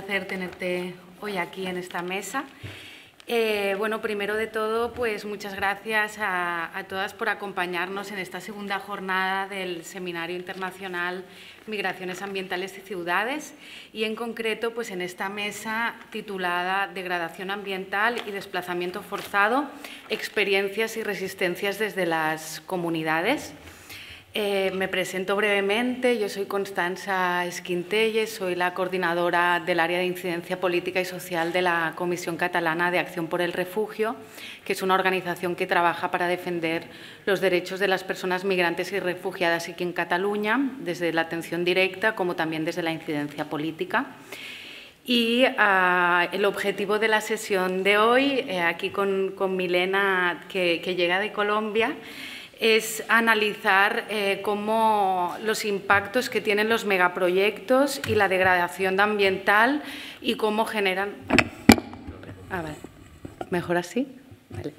placer tenerte hoy aquí en esta mesa. Bueno, primero de todo, pues muchas gracias a todas por acompañarnos en esta segunda jornada del Seminario Internacional Migraciones Ambientales y Ciudades y en concreto pues en esta mesa titulada Degradación ambiental y desplazamiento forzado, experiencias y resistencias desde las comunidades. Me presento brevemente. Yo soy Constanza Esquintelles, soy la coordinadora del área de incidencia política y social de la Comisión Catalana de Acción por el Refugio, que es una organización que trabaja para defender los derechos de las personas migrantes y refugiadas aquí en Cataluña, desde la atención directa como también desde la incidencia política. Y el objetivo de la sesión de hoy, aquí con Milena, que llega de Colombia, es analizar cómo los impactos que tienen los megaproyectos y la degradación ambiental y cómo generan… vale. ¿Mejor así? Vale.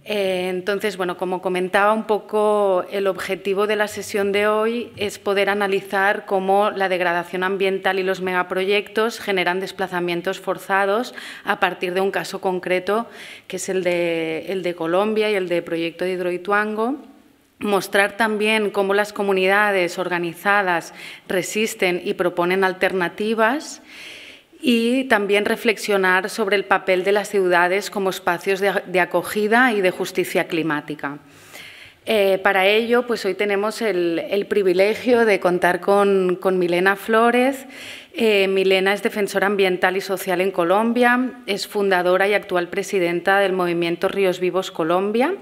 Entonces, bueno, como comentaba un poco, el objetivo de la sesión de hoy es poder analizar cómo la degradación ambiental y los megaproyectos generan desplazamientos forzados a partir de un caso concreto, que es el de Colombia y el de Proyecto de Hidroituango. Mostrar también cómo las comunidades organizadas resisten y proponen alternativas. Y también reflexionar sobre el papel de las ciudades como espacios de acogida y de justicia climática. Para ello, pues hoy tenemos el privilegio de contar con Milena Flórez. Milena es defensora ambiental y social en Colombia, es fundadora y actual presidenta del Movimiento Ríos Vivos Colombia,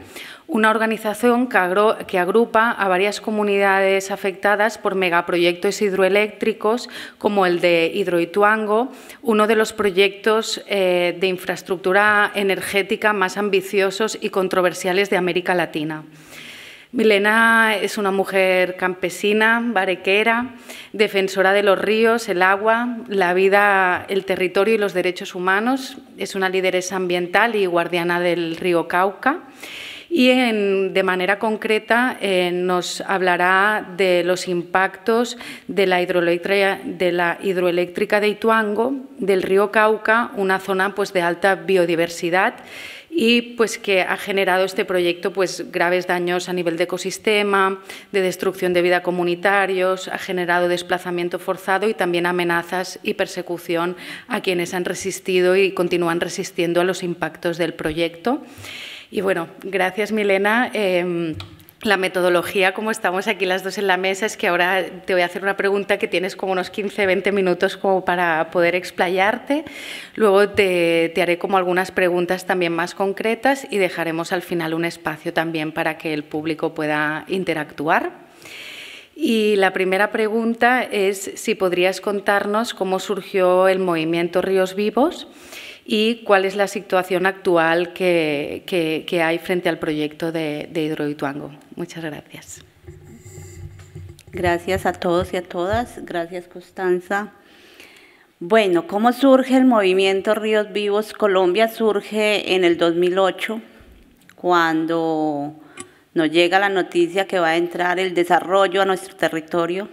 una organización que agrupa a varias comunidades afectadas por megaproyectos hidroeléctricos como el de Hidroituango, uno de los proyectos de infraestructura energética más ambiciosos y controversiales de América Latina. Milena es una mujer campesina, barequera, defensora de los ríos, el agua, la vida, el territorio y los derechos humanos. Es una lideresa ambiental y guardiana del río Cauca. Y de manera concreta nos hablará de los impactos de la hidroeléctrica de Ituango, del río Cauca, una zona pues, de alta biodiversidad, y pues que ha generado este proyecto pues graves daños a nivel de ecosistema, de destrucción de vida comunitarios, ha generado desplazamiento forzado y también amenazas y persecución a quienes han resistido y continúan resistiendo a los impactos del proyecto. Y bueno, gracias Milena. La metodología, como estamos aquí las dos en la mesa, es que ahora te voy a hacer una pregunta que tienes como unos 15-20 minutos como para poder explayarte. Luego te haré como algunas preguntas también más concretas y dejaremos al final un espacio también para que el público pueda interactuar. Y la primera pregunta es si podrías contarnos cómo surgió el movimiento Ríos Vivos y cuál es la situación actual que hay frente al proyecto de Hidroituango. Muchas gracias. Gracias a todos y a todas. Gracias, Constanza. Bueno, ¿cómo surge el movimiento Ríos Vivos Colombia? Surge en el 2008, cuando nos llega la noticia que va a entrar el desarrollo a nuestro territorio.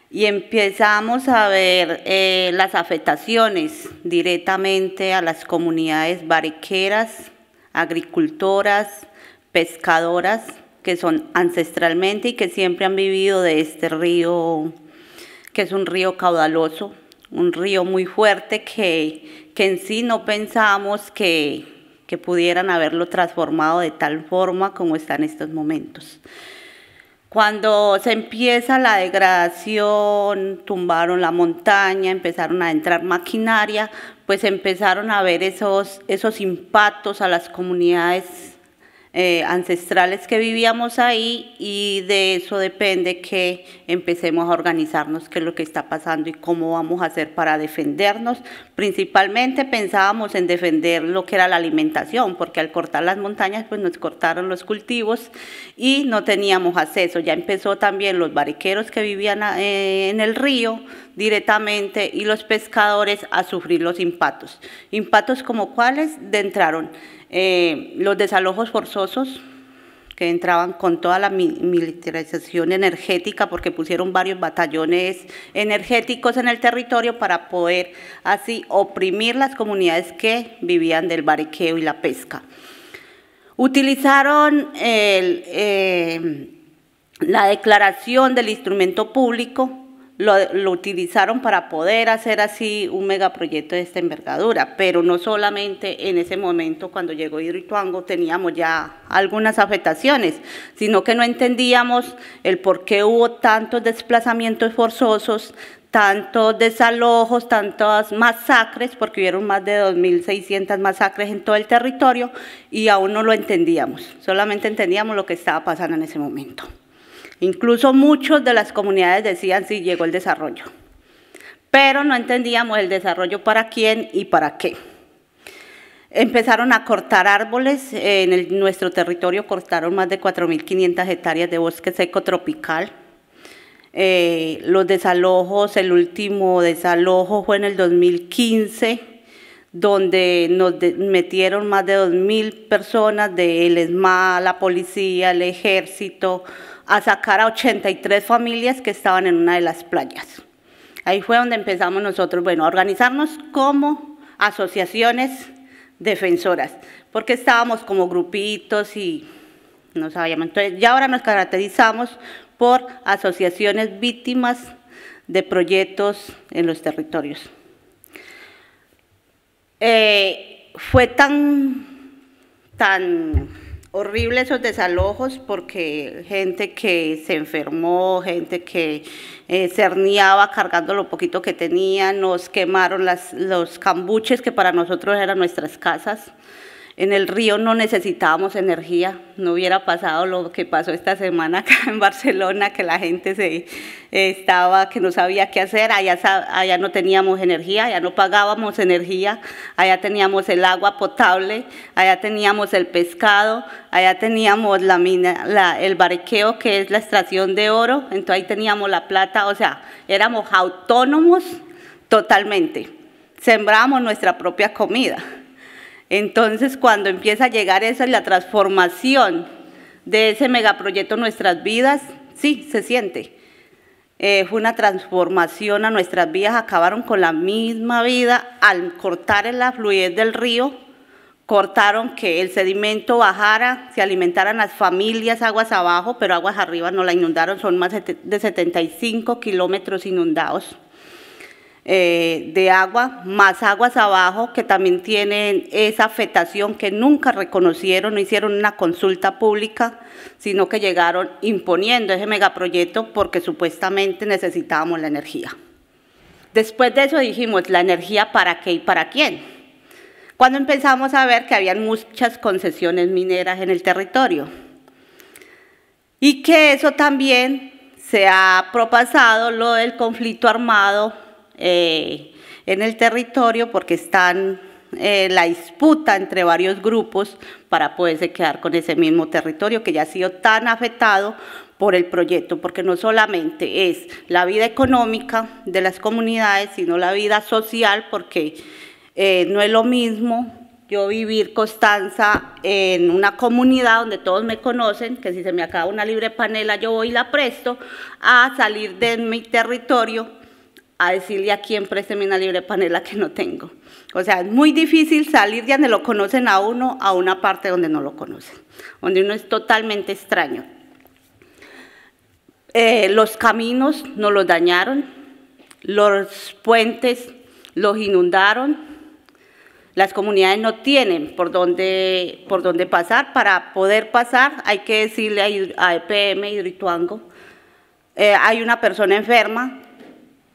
Y empezamos a ver las afectaciones directamente a las comunidades barequeras, agricultoras, pescadoras, que son ancestralmente y que siempre han vivido de este río, que es un río caudaloso, un río muy fuerte que en sí no pensamos que pudieran haberlo transformado de tal forma como está en estos momentos. Cuando se empieza la degradación, tumbaron la montaña, empezaron a entrar maquinaria, pues empezaron a ver esos impactos a las comunidades ancestrales que vivíamos ahí, y de eso depende que empecemos a organizarnos qué es lo que está pasando y cómo vamos a hacer para defendernos. Principalmente pensábamos en defender lo que era la alimentación, porque al cortar las montañas pues nos cortaron los cultivos y no teníamos acceso. Ya empezó también los barequeros que vivían en el río directamente y los pescadores a sufrir los impactos. Impactos como cuáles entraron los desalojos forzosos, que entraban con toda la militarización energética, porque pusieron varios batallones energéticos en el territorio para poder así oprimir las comunidades que vivían del bariqueo y la pesca. Utilizaron la declaración del instrumento público, lo utilizaron para poder hacer así un megaproyecto de esta envergadura, pero no solamente en ese momento cuando llegó Hidroituango teníamos ya algunas afectaciones, sino que no entendíamos el por qué hubo tantos desplazamientos forzosos, tantos desalojos, tantas masacres, porque hubieron más de 2.600 masacres en todo el territorio y aún no lo entendíamos, solamente entendíamos lo que estaba pasando en ese momento. Incluso muchos de las comunidades decían sí, llegó el desarrollo, pero no entendíamos el desarrollo para quién y para qué. Empezaron a cortar árboles, en nuestro territorio cortaron más de 4.500 hectáreas de bosque seco tropical. Los desalojos, el último desalojo fue en el 2015, donde nos metieron más de 2.000 personas del ESMAD, la policía, el ejército, a sacar a 83 familias que estaban en una de las playas. Ahí fue donde empezamos nosotros, bueno, a organizarnos como asociaciones defensoras, porque estábamos como grupitos y no sabíamos. Entonces, ya ahora nos caracterizamos por asociaciones víctimas de proyectos en los territorios. Fue tan horrible esos desalojos porque gente que se enfermó, gente que se herniaba cargando lo poquito que tenía, nos quemaron los cambuches que para nosotros eran nuestras casas. En el río no necesitábamos energía, no hubiera pasado lo que pasó esta semana acá en Barcelona, que la gente que no sabía qué hacer, allá no teníamos energía, allá no pagábamos energía, allá teníamos el agua potable, allá teníamos el pescado, allá teníamos el bariqueo, que es la extracción de oro, entonces ahí teníamos la plata, o sea, éramos autónomos totalmente, sembrábamos nuestra propia comida. Entonces, cuando empieza a llegar esa la transformación de ese megaproyecto en nuestras vidas, sí, se siente. Fue una transformación a nuestras vidas, acabaron con la misma vida al cortar la fluidez del río, cortaron que el sedimento bajara, se alimentaran las familias aguas abajo, pero aguas arriba no la inundaron, son más de 75 kilómetros inundados. De agua, más aguas abajo que también tienen esa afectación que nunca reconocieron, no hicieron una consulta pública, sino que llegaron imponiendo ese megaproyecto porque supuestamente necesitábamos la energía. Después de eso dijimos, ¿la energía para qué y para quién? Cuando empezamos a ver que habían muchas concesiones mineras en el territorio y que eso también se ha propasado lo del conflicto armado en el territorio porque están la disputa entre varios grupos para poderse quedar con ese mismo territorio que ya ha sido tan afectado por el proyecto, porque no solamente es la vida económica de las comunidades, sino la vida social, porque no es lo mismo yo vivir, Constanza, en una comunidad donde todos me conocen, que si se me acaba una libre panela yo voy y la presto, a salir de mi territorio a decirle a quién présteme una libre panela que no tengo. O sea, es muy difícil salir de donde lo conocen a uno a una parte donde no lo conocen, donde uno es totalmente extraño. Los caminos nos los dañaron, los puentes los inundaron, las comunidades no tienen por dónde pasar. Para poder pasar hay que decirle a EPM, Hidroituango, hay una persona enferma,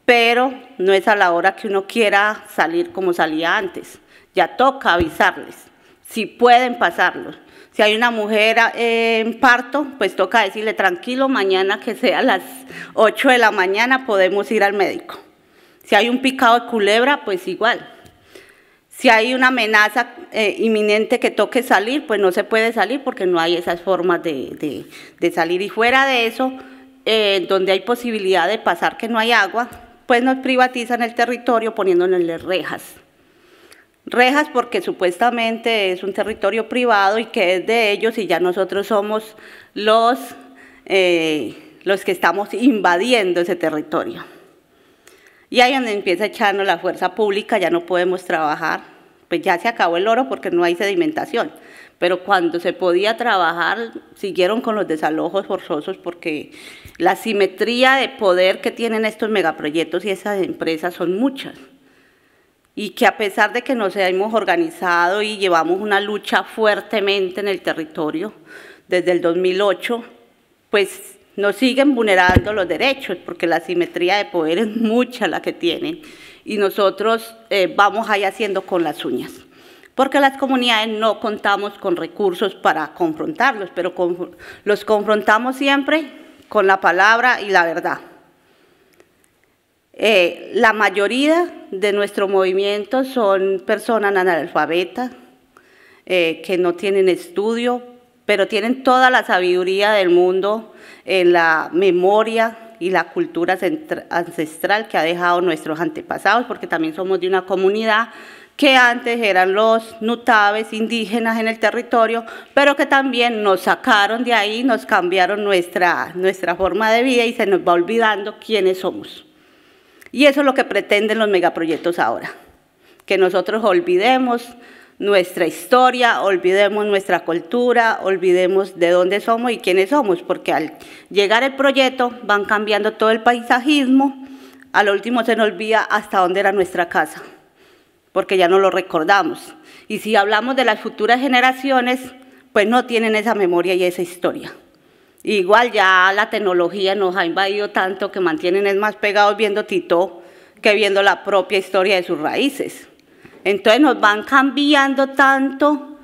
pero no es a la hora que uno quiera salir como salía antes. Ya toca avisarles, si pueden pasarlos. Si hay una mujer en parto, pues toca decirle, tranquilo, mañana que sea a las 8 de la mañana podemos ir al médico. Si hay un picado de culebra, pues igual. Si hay una amenaza inminente que toque salir, pues no se puede salir porque no hay esas formas de salir. Y fuera de eso, donde hay posibilidad de pasar que no hay agua, pues nos privatizan el territorio poniéndole rejas rejas porque supuestamente es un territorio privado y que es de ellos y ya nosotros somos los que estamos invadiendo ese territorio. Y ahí donde empieza a echarnos la fuerza pública, ya no podemos trabajar, pues ya se acabó el oro porque no hay sedimentación, pero cuando se podía trabajar siguieron con los desalojos forzosos porque la simetría de poder que tienen estos megaproyectos y esas empresas son muchas. Y que a pesar de que nos hemos organizado y llevamos una lucha fuertemente en el territorio desde el 2008, pues nos siguen vulnerando los derechos, porque la asimetría de poder es mucha la que tienen, y nosotros vamos ahí haciendo con las uñas, porque las comunidades no contamos con recursos para confrontarlos, pero los confrontamos siempre con la palabra y la verdad. La mayoría de nuestro movimiento son personas analfabetas, que no tienen estudio, pero tienen toda la sabiduría del mundo en la memoria y la cultura ancestral que ha dejado nuestros antepasados, porque también somos de una comunidad que antes eran los nutaves indígenas en el territorio, pero que también nos sacaron de ahí, nos cambiaron nuestra forma de vida y se nos va olvidando quiénes somos. Y eso es lo que pretenden los megaproyectos ahora, que nosotros olvidemos nuestra historia, olvidemos nuestra cultura, olvidemos de dónde somos y quiénes somos, porque al llegar el proyecto van cambiando todo el paisajismo, a lo último se nos olvida hasta dónde era nuestra casa, porque ya no lo recordamos. Y si hablamos de las futuras generaciones, pues no tienen esa memoria y esa historia. Igual ya la tecnología nos ha invadido tanto que mantienen más pegados viendo Tito que viendo la propia historia de sus raíces. Entonces nos van cambiando tanto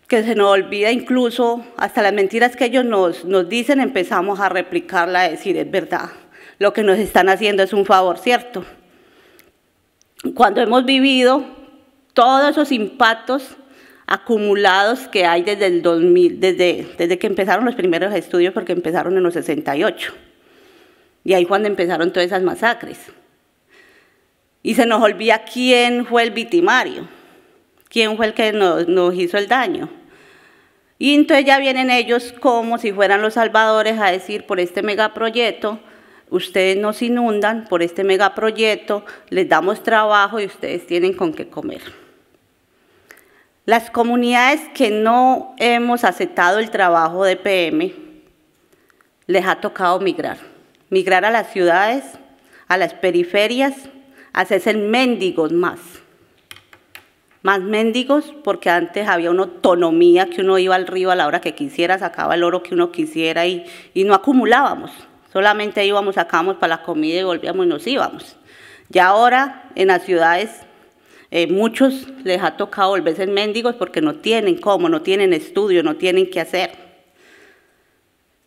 que se nos olvida incluso hasta las mentiras que ellos nos dicen, empezamos a replicarla, a decir, es verdad, lo que nos están haciendo es un favor, ¿cierto? Cuando hemos vivido todos esos impactos acumulados que hay desde el 2000, desde que empezaron los primeros estudios, porque empezaron en los 68, y ahí cuando empezaron todas esas masacres. Y se nos olvida quién fue el victimario, quién fue el que nos hizo el daño. Y entonces ya vienen ellos como si fueran los salvadores a decir, por este megaproyecto, ustedes nos inundan, por este megaproyecto les damos trabajo y ustedes tienen con qué comer. Las comunidades que no hemos aceptado el trabajo de PM, les ha tocado migrar a las ciudades, a las periferias, a hacerse mendigos más mendigos, porque antes había una autonomía que uno iba al río a la hora que quisiera, sacaba el oro que uno quisiera y no acumulábamos, solamente íbamos, sacábamos para la comida y volvíamos y nos íbamos. Y ahora en las ciudades muchos les ha tocado volverse mendigos porque no tienen cómo, no tienen estudio, no tienen qué hacer.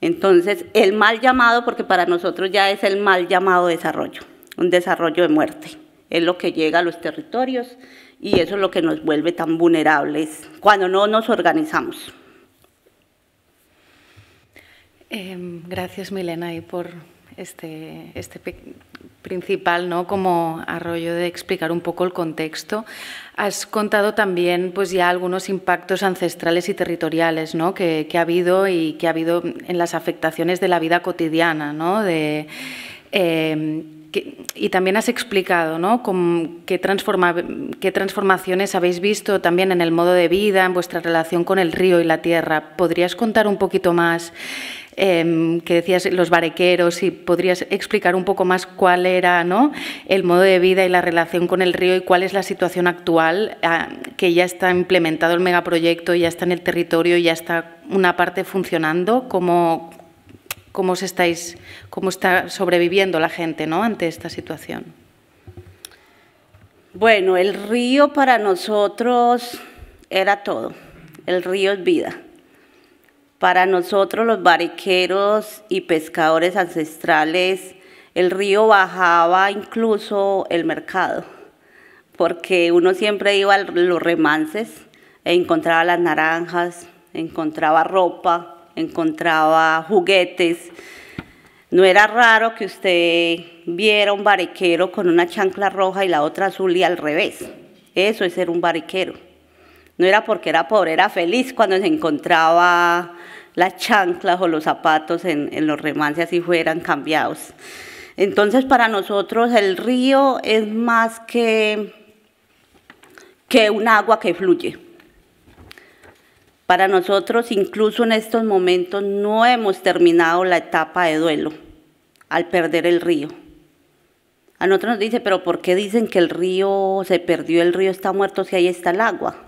Entonces, el mal llamado, porque para nosotros ya es el mal llamado desarrollo, un desarrollo de muerte, es lo que llega a los territorios y eso es lo que nos vuelve tan vulnerables cuando no nos organizamos. Gracias, Milena, y por este principal, ¿no?, como arroyo de explicar un poco el contexto. Has contado también pues ya algunos impactos ancestrales y territoriales, ¿no?, que ha habido y que ha habido en las afectaciones de la vida cotidiana, ¿no?, y también has explicado, ¿no?, qué transformaciones habéis visto también en el modo de vida, en vuestra relación con el río y la tierra. ¿Podrías contar un poquito más, que decías los barequeros, y podrías explicar un poco más cuál era, ¿no?, el modo de vida y la relación con el río y cuál es la situación actual, que ya está implementado el megaproyecto, ya está en el territorio, ya está una parte funcionando? ¿Cómo está sobreviviendo la gente, ¿no?, ante esta situación? Bueno, el río para nosotros era todo. El río es vida. Para nosotros los barequeros y pescadores ancestrales, el río bajaba incluso el mercado, porque uno siempre iba a los remanses e encontraba las naranjas, encontraba ropa, encontraba juguetes. No era raro que usted viera un barequero con una chancla roja y la otra azul y al revés. Eso es ser un bariquero. No era porque era pobre, era feliz cuando se encontraba las chanclas o los zapatos en los remanses así fueran cambiados. Entonces para nosotros el río es más que un agua que fluye. Para nosotros, incluso en estos momentos, no hemos terminado la etapa de duelo al perder el río. A nosotros nos dice, pero ¿por qué dicen que el río se perdió, el río está muerto si ahí está el agua?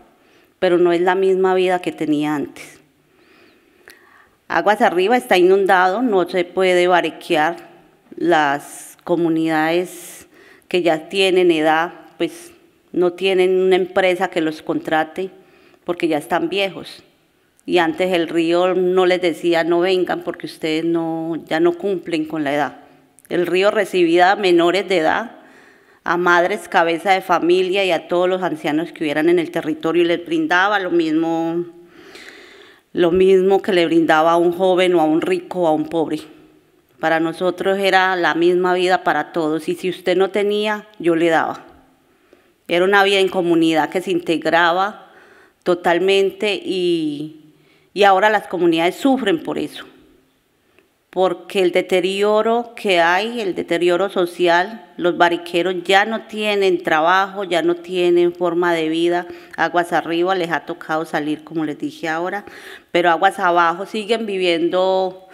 Pero no es la misma vida que tenía antes. Aguas Arriba está inundado, no se puede barequear. Las comunidades que ya tienen edad, pues no tienen una empresa que los contrate porque ya están viejos. Y antes el río no les decía no vengan porque ustedes ya no cumplen con la edad. El río recibía a menores de edad, a madres cabeza de familia y a todos los ancianos que hubieran en el territorio y les brindaba lo mismo que le brindaba a un joven o a un rico o a un pobre. Para nosotros era la misma vida para todos y si usted no tenía, yo le daba. Era una vida en comunidad que se integraba totalmente y ahora las comunidades sufren por eso, porque el deterioro que hay, el deterioro social, los bariqueros ya no tienen trabajo, ya no tienen forma de vida. Aguas Arriba les ha tocado salir, como les dije ahora, pero aguas abajo siguen viviendo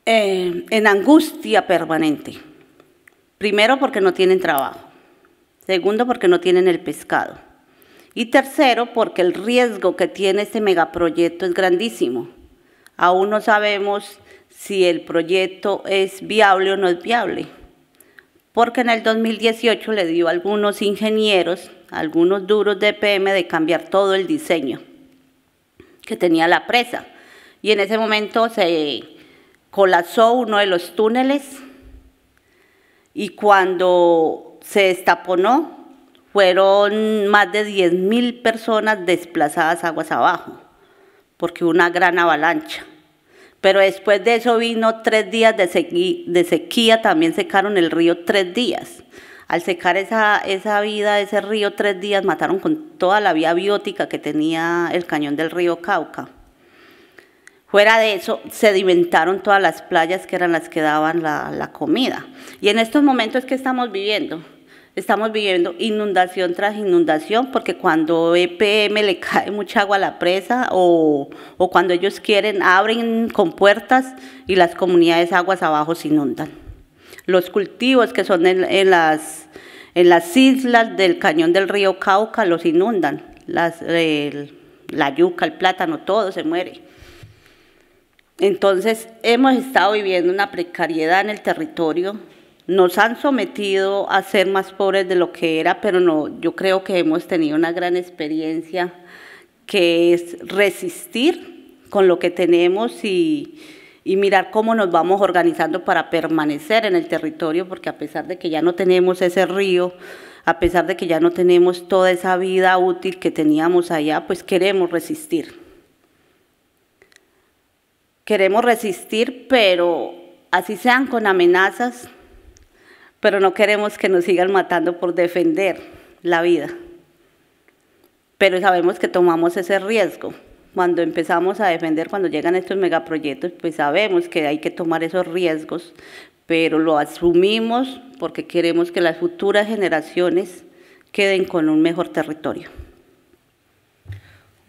en angustia permanente. Primero porque no tienen trabajo, segundo porque no tienen el pescado. Y tercero, porque el riesgo que tiene este megaproyecto es grandísimo. Aún no sabemos si el proyecto es viable o no es viable, porque en el 2018 le dio a algunos ingenieros, algunos duros de EPM, de cambiar todo el diseño que tenía la presa. Y en ese momento se colapsó uno de los túneles y cuando se destaponó, fueron más de 10.000 personas desplazadas aguas abajo, porque hubo una gran avalancha. Pero después de eso vino 3 días de sequía, también secaron el río 3 días. Al secar esa vida, ese río 3 días, mataron con toda la vía biótica que tenía el cañón del río Cauca. Fuera de eso, sedimentaron todas las playas que eran las que daban la comida. Y en estos momentos, ¿qué estamos viviendo? Estamos viviendo inundación tras inundación porque cuando EPM le cae mucha agua a la presa o cuando ellos quieren abren compuertas y las comunidades aguas abajo se inundan. Los cultivos que son en las islas del cañón del río Cauca los inundan. La yuca, el plátano, todo se muere. Entonces hemos estado viviendo una precariedad en el territorio. Nos han sometido a ser más pobres de lo que era, pero no, yo creo que hemos tenido una gran experiencia que es resistir con lo que tenemos y mirar cómo nos vamos organizando para permanecer en el territorio, porque a pesar de que ya no tenemos ese río, a pesar de que ya no tenemos toda esa vida útil que teníamos allá, pues queremos resistir. Queremos resistir, pero así sean con amenazas, pero no queremos que nos sigan matando por defender la vida. Pero sabemos que tomamos ese riesgo. Cuando empezamos a defender, cuando llegan estos megaproyectos, pues sabemos que hay que tomar esos riesgos, pero lo asumimos porque queremos que las futuras generaciones queden con un mejor territorio.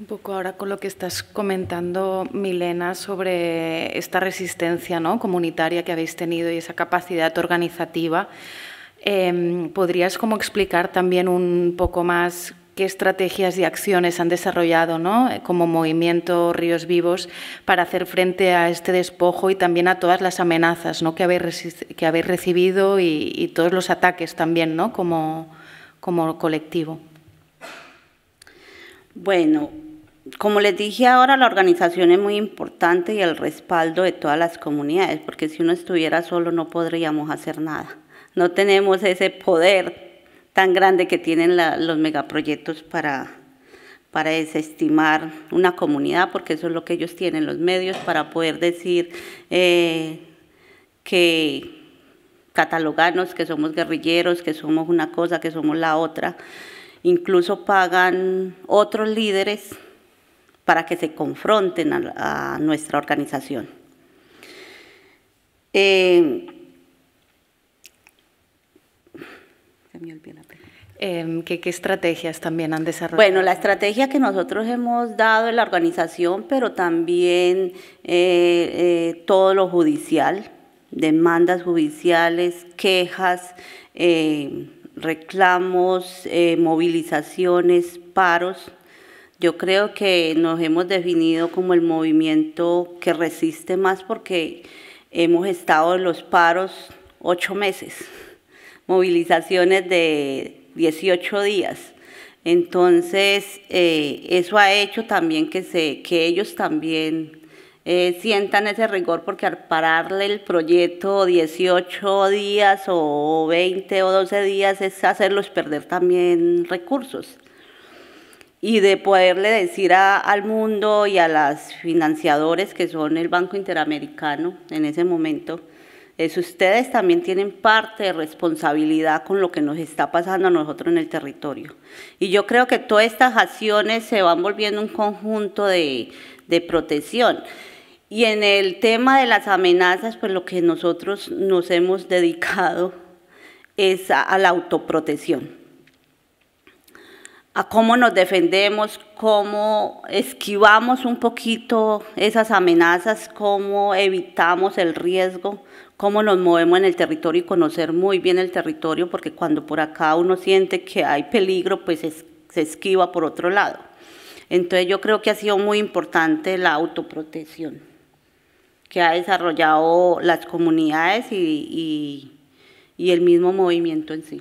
Un poco ahora con lo que estás comentando, Milena, sobre esta resistencia, ¿no?, comunitaria que habéis tenido y esa capacidad organizativa, ¿podrías como explicar también un poco más qué estrategias y acciones han desarrollado, ¿no?, como movimiento Ríos Vivos para hacer frente a este despojo y también a todas las amenazas, ¿no?, que habéis recibido y todos los ataques también, ¿no?, como colectivo? Bueno, como les dije ahora, la organización es muy importante y el respaldo de todas las comunidades, porque si uno estuviera solo no podríamos hacer nada. No tenemos ese poder tan grande que tienen los megaproyectos para desestimar una comunidad, porque eso es lo que ellos tienen, los medios para poder decir que catalogarnos que somos guerrilleros, que somos una cosa, que somos la otra. Incluso pagan otros líderes para que se confronten a nuestra organización. Se me olvidó la pregunta. ¿Qué estrategias también han desarrollado? Bueno, la estrategia que nosotros hemos dado en la organización, pero también todo lo judicial, demandas judiciales, quejas, reclamos, movilizaciones, paros. Yo creo que nos hemos definido como el movimiento que resiste más porque hemos estado en los paros 8 meses, movilizaciones de 18 días. Entonces, eso ha hecho también que ellos también sientan ese rigor, porque al pararle el proyecto 18 días o 20 o 12 días es hacerlos perder también recursos. Y de poderle decir al mundo y a los financiadores, que son el Banco Interamericano en ese momento, ustedes también tienen parte de responsabilidad con lo que nos está pasando a nosotros en el territorio. Y yo creo que todas estas acciones se van volviendo un conjunto de protección. Y en el tema de las amenazas, pues lo que nosotros nos hemos dedicado es a la autoprotección, a cómo nos defendemos, cómo esquivamos un poquito esas amenazas, cómo evitamos el riesgo, cómo nos movemos en el territorio y conocer muy bien el territorio, porque cuando por acá uno siente que hay peligro, pues se esquiva por otro lado. Entonces yo creo que ha sido muy importante la autoprotección que ha desarrollado las comunidades y el mismo movimiento en sí.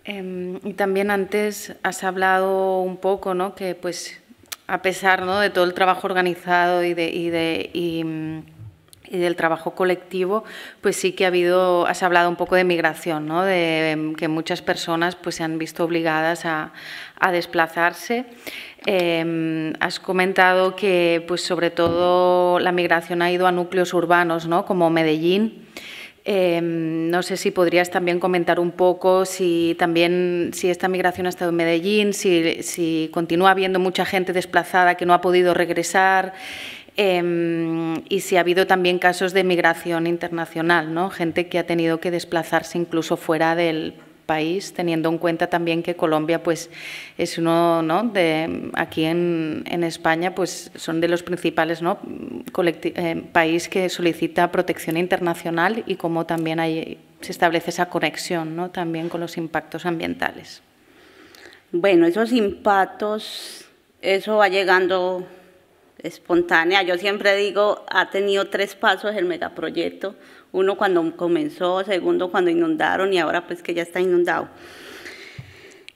Y también antes has hablado un poco, ¿no?, que pues a pesar, ¿no?, de todo el trabajo organizado y del trabajo colectivo, pues sí que has hablado un poco de migración, ¿no?, de que muchas personas pues se han visto obligadas a desplazarse. Has comentado que pues sobre todo la migración ha ido a núcleos urbanos, ¿no?, como Medellín. No sé si podrías también comentar un poco si esta migración ha estado en Medellín, si continúa habiendo mucha gente desplazada que no ha podido regresar, y si ha habido también casos de migración internacional, ¿no?, gente que ha tenido que desplazarse incluso fuera del país, teniendo en cuenta también que Colombia pues es uno, ¿no?, aquí en España pues son de los principales, ¿no?, país que solicita protección internacional, y cómo también se establece esa conexión, ¿no?, también con los impactos ambientales. Bueno, esos impactos, eso va llegando espontánea. Yo siempre digo, ha tenido 3 pasos el megaproyecto: uno cuando comenzó, segundo cuando inundaron, y ahora pues que ya está inundado.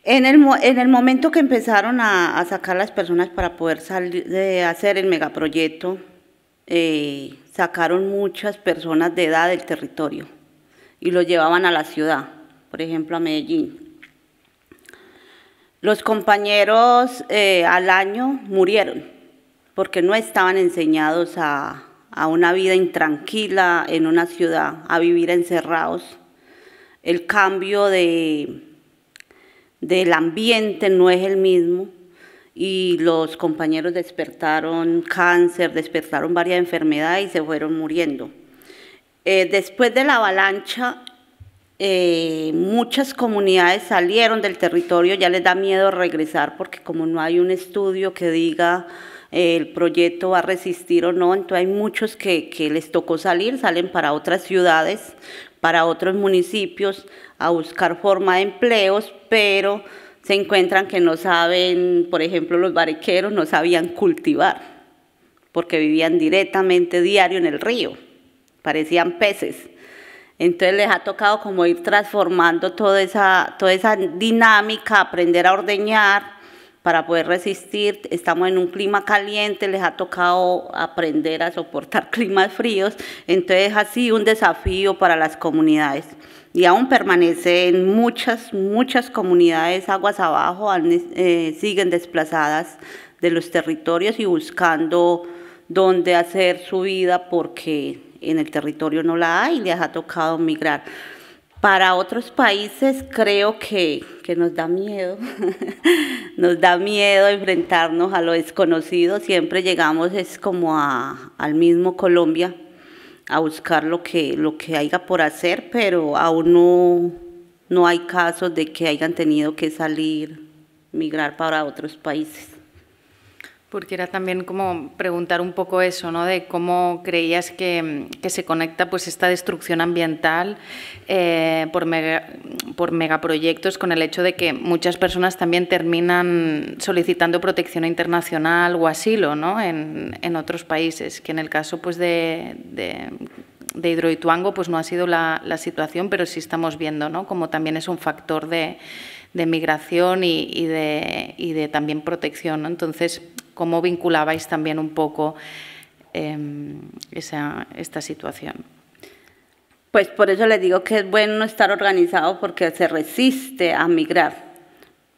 En el momento que empezaron a sacar las personas para poder salir de hacer el megaproyecto, sacaron muchas personas de edad del territorio y los llevaban a la ciudad, por ejemplo a Medellín. Los compañeros al año murieron porque no estaban enseñados a una vida intranquila en una ciudad, a vivir encerrados. El cambio del ambiente no es el mismo, y los compañeros despertaron cáncer, despertaron varias enfermedades y se fueron muriendo. Después de la avalancha, muchas comunidades salieron del territorio, ya les da miedo regresar, porque como no hay un estudio que diga el proyecto va a resistir o no, entonces hay muchos que les tocó salir, salen para otras ciudades, para otros municipios, a buscar forma de empleos, pero se encuentran que no saben, por ejemplo, los barequeros no sabían cultivar, porque vivían directamente diario en el río, parecían peces. Entonces les ha tocado como ir transformando toda esa dinámica, aprender a ordeñar, para poder resistir. Estamos en un clima caliente, les ha tocado aprender a soportar climas fríos, entonces ha sido un desafío para las comunidades. Y aún permanecen muchas comunidades aguas abajo, siguen desplazadas de los territorios y buscando dónde hacer su vida, porque en el territorio no la hay y les ha tocado migrar. Para otros países creo que nos da miedo, nos da miedo enfrentarnos a lo desconocido, siempre llegamos es como al mismo Colombia a buscar lo que haya por hacer, pero aún no hay casos de que hayan tenido que salir, migrar para otros países. Porque era también como preguntar un poco eso, ¿no? De cómo creías que se conecta pues esta destrucción ambiental por megaproyectos con el hecho de que muchas personas también terminan solicitando protección internacional o asilo, ¿no? En otros países, que en el caso pues de Hidroituango pues no ha sido la situación, pero sí estamos viendo, ¿no? Como también es un factor de migración y de también protección, ¿no? Entonces, ¿cómo vinculabais también un poco esta situación? Pues por eso les digo que es bueno estar organizado porque se resiste a migrar,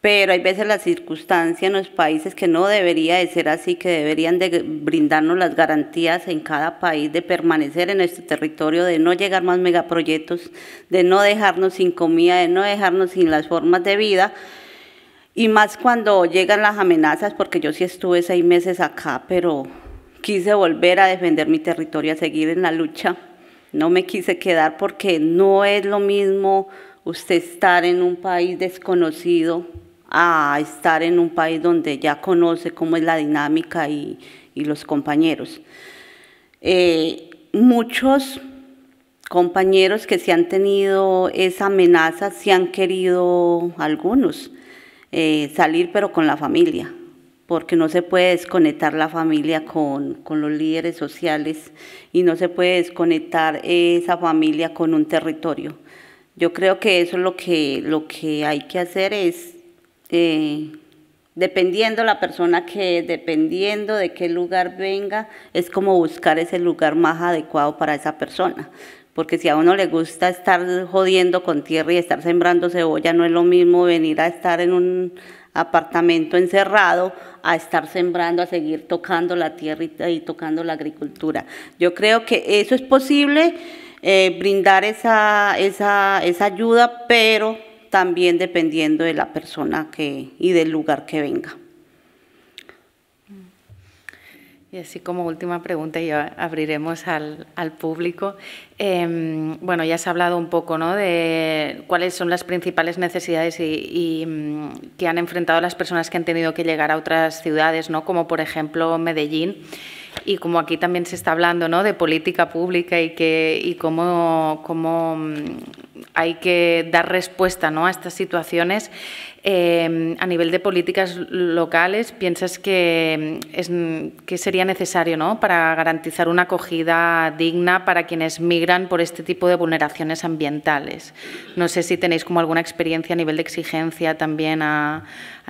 pero hay veces la circunstancia en los países que no debería de ser así, que deberían de brindarnos las garantías en cada país de permanecer en nuestro territorio, de no llegar más megaproyectos, de no dejarnos sin comida, de no dejarnos sin las formas de vida. Y más cuando llegan las amenazas, porque yo sí estuve 6 meses acá, pero quise volver a defender mi territorio, a seguir en la lucha. No me quise quedar porque no es lo mismo usted estar en un país desconocido a estar en un país donde ya conoce cómo es la dinámica y los compañeros. Muchos compañeros que se han tenido esa amenaza, se han querido algunos salir pero con la familia, porque no se puede desconectar la familia con los líderes sociales y no se puede desconectar esa familia con un territorio. Yo creo que eso es lo que hay que hacer es, dependiendo la persona dependiendo de qué lugar venga, es como buscar ese lugar más adecuado para esa persona. Porque si a uno le gusta estar jodiendo con tierra y estar sembrando cebolla, no es lo mismo venir a estar en un apartamento encerrado a estar sembrando, a seguir tocando la tierra y tocando la agricultura. Yo creo que eso es posible, brindar esa ayuda, pero también dependiendo de la persona y del lugar que venga. Y así como última pregunta, y ya abriremos al público. Bueno, ya se ha hablado un poco, ¿no?, de cuáles son las principales necesidades que han enfrentado las personas que han tenido que llegar a otras ciudades, ¿no?, como por ejemplo Medellín. Y como aquí también se está hablando, ¿no?, de política pública y cómo hay que dar respuesta, ¿no?, a estas situaciones. A nivel de políticas locales, ¿piensas que sería necesario, ¿no?, para garantizar una acogida digna para quienes migran por este tipo de vulneraciones ambientales? No sé si tenéis como alguna experiencia a nivel de exigencia también a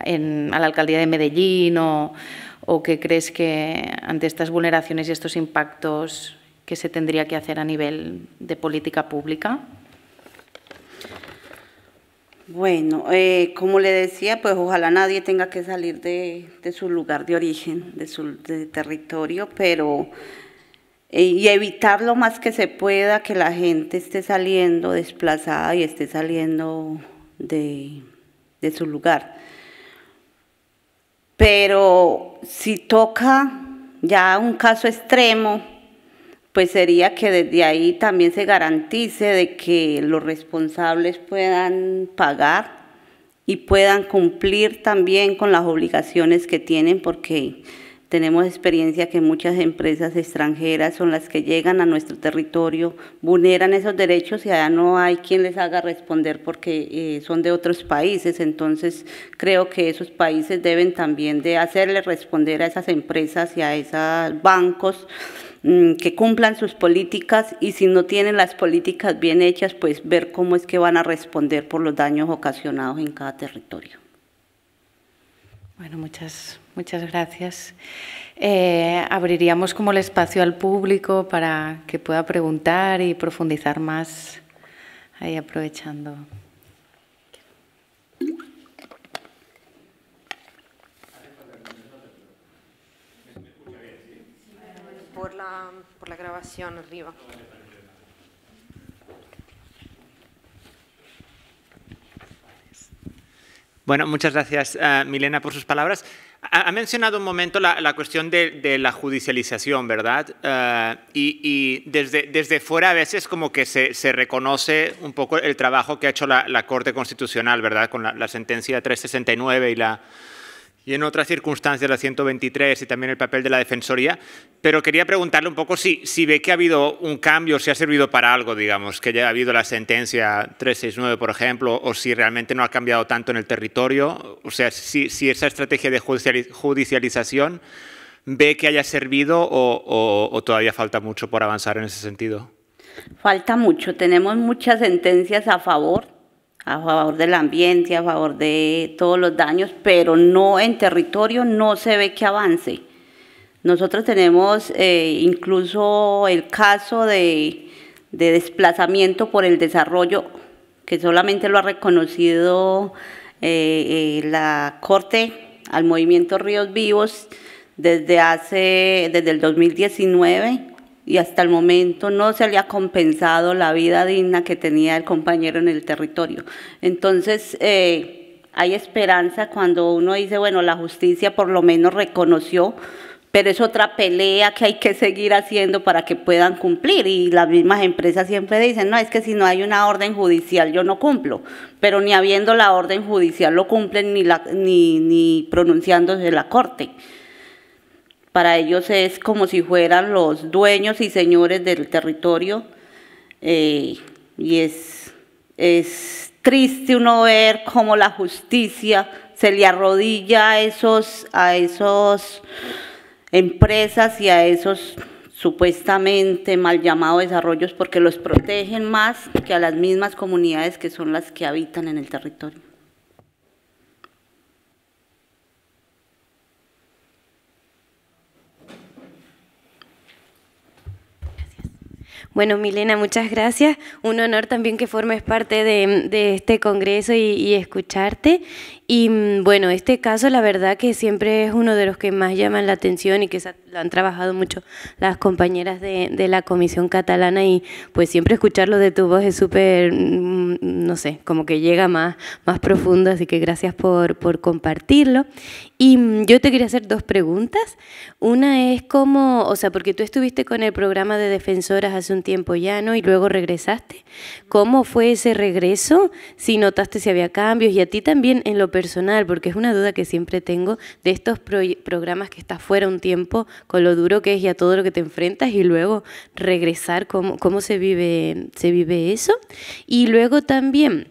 la alcaldía de Medellín o qué crees que ante estas vulneraciones y estos impactos que se tendría que hacer a nivel de política pública. Bueno, como le decía, pues ojalá nadie tenga que salir de su lugar de origen, de su territorio, pero y evitar lo más que se pueda que la gente esté saliendo desplazada y esté saliendo de su lugar. Pero si toca ya un caso extremo, pues sería que desde ahí también se garantice de que los responsables puedan pagar y puedan cumplir también con las obligaciones que tienen, porque tenemos experiencia que muchas empresas extranjeras son las que llegan a nuestro territorio, vulneran esos derechos y allá no hay quien les haga responder porque son de otros países. Entonces creo que esos países deben también de hacerle responder a esas empresas y a esos bancos que cumplan sus políticas, y si no tienen las políticas bien hechas, pues ver cómo es que van a responder por los daños ocasionados en cada territorio. Bueno, muchas gracias. Abriríamos como el espacio al público para que pueda preguntar y profundizar más, ahí aprovechando. Por la por la grabación arriba. Bueno, muchas gracias, Milena, por sus palabras. Ha mencionado un momento la cuestión de la judicialización, ¿verdad? Y desde fuera a veces como que se reconoce un poco el trabajo que ha hecho la Corte Constitucional, ¿verdad? Con la sentencia 369 y en otras circunstancias la 123 y también el papel de la Defensoría. Pero quería preguntarle un poco si ve que ha habido un cambio, si ha servido para algo, digamos, que ya ha habido la sentencia 369, por ejemplo, o si realmente no ha cambiado tanto en el territorio. O sea, si esa estrategia de judicialización ve que haya servido o todavía falta mucho por avanzar en ese sentido. Falta mucho. Tenemos muchas sentencias a favor del ambiente, a favor de todos los daños, pero no en territorio no se ve que avance. Nosotros tenemos incluso el caso de desplazamiento por el desarrollo, que solamente lo ha reconocido la Corte al movimiento Ríos Vivos desde el 2019, y hasta el momento no se le ha compensado la vida digna que tenía el compañero en el territorio. Entonces, hay esperanza cuando uno dice, bueno, la justicia por lo menos reconoció, pero es otra pelea que hay que seguir haciendo para que puedan cumplir, y las mismas empresas siempre dicen, no, es que si no hay una orden judicial yo no cumplo, pero ni habiendo la orden judicial lo cumplen ni pronunciándose la Corte. Para ellos es como si fueran los dueños y señores del territorio, y es triste uno ver cómo la justicia se le arrodilla a esos empresas y a esos supuestamente mal llamados desarrollos, porque los protegen más que a las mismas comunidades que son las que habitan en el territorio. Bueno, Milena, muchas gracias. Un honor también que formes parte de este congreso y escucharte. Y bueno, este caso la verdad que siempre es uno de los que más llaman la atención y que lo han trabajado mucho las compañeras de la Comisión Catalana, y pues siempre escucharlo de tu voz es súper, no sé, como que llega más profundo, así que gracias por compartirlo. Y yo te quería hacer dos preguntas. Una es cómo, o sea, porque tú estuviste con el programa de defensoras hace un tiempo ya, ¿no? Y luego regresaste. ¿Cómo fue ese regreso? Si notaste si había cambios, y a ti también en lo personal, porque es una duda que siempre tengo de estos programas que estás fuera un tiempo, con lo duro que es y a todo lo que te enfrentas, y luego regresar, ¿cómo se vive eso? Y luego también,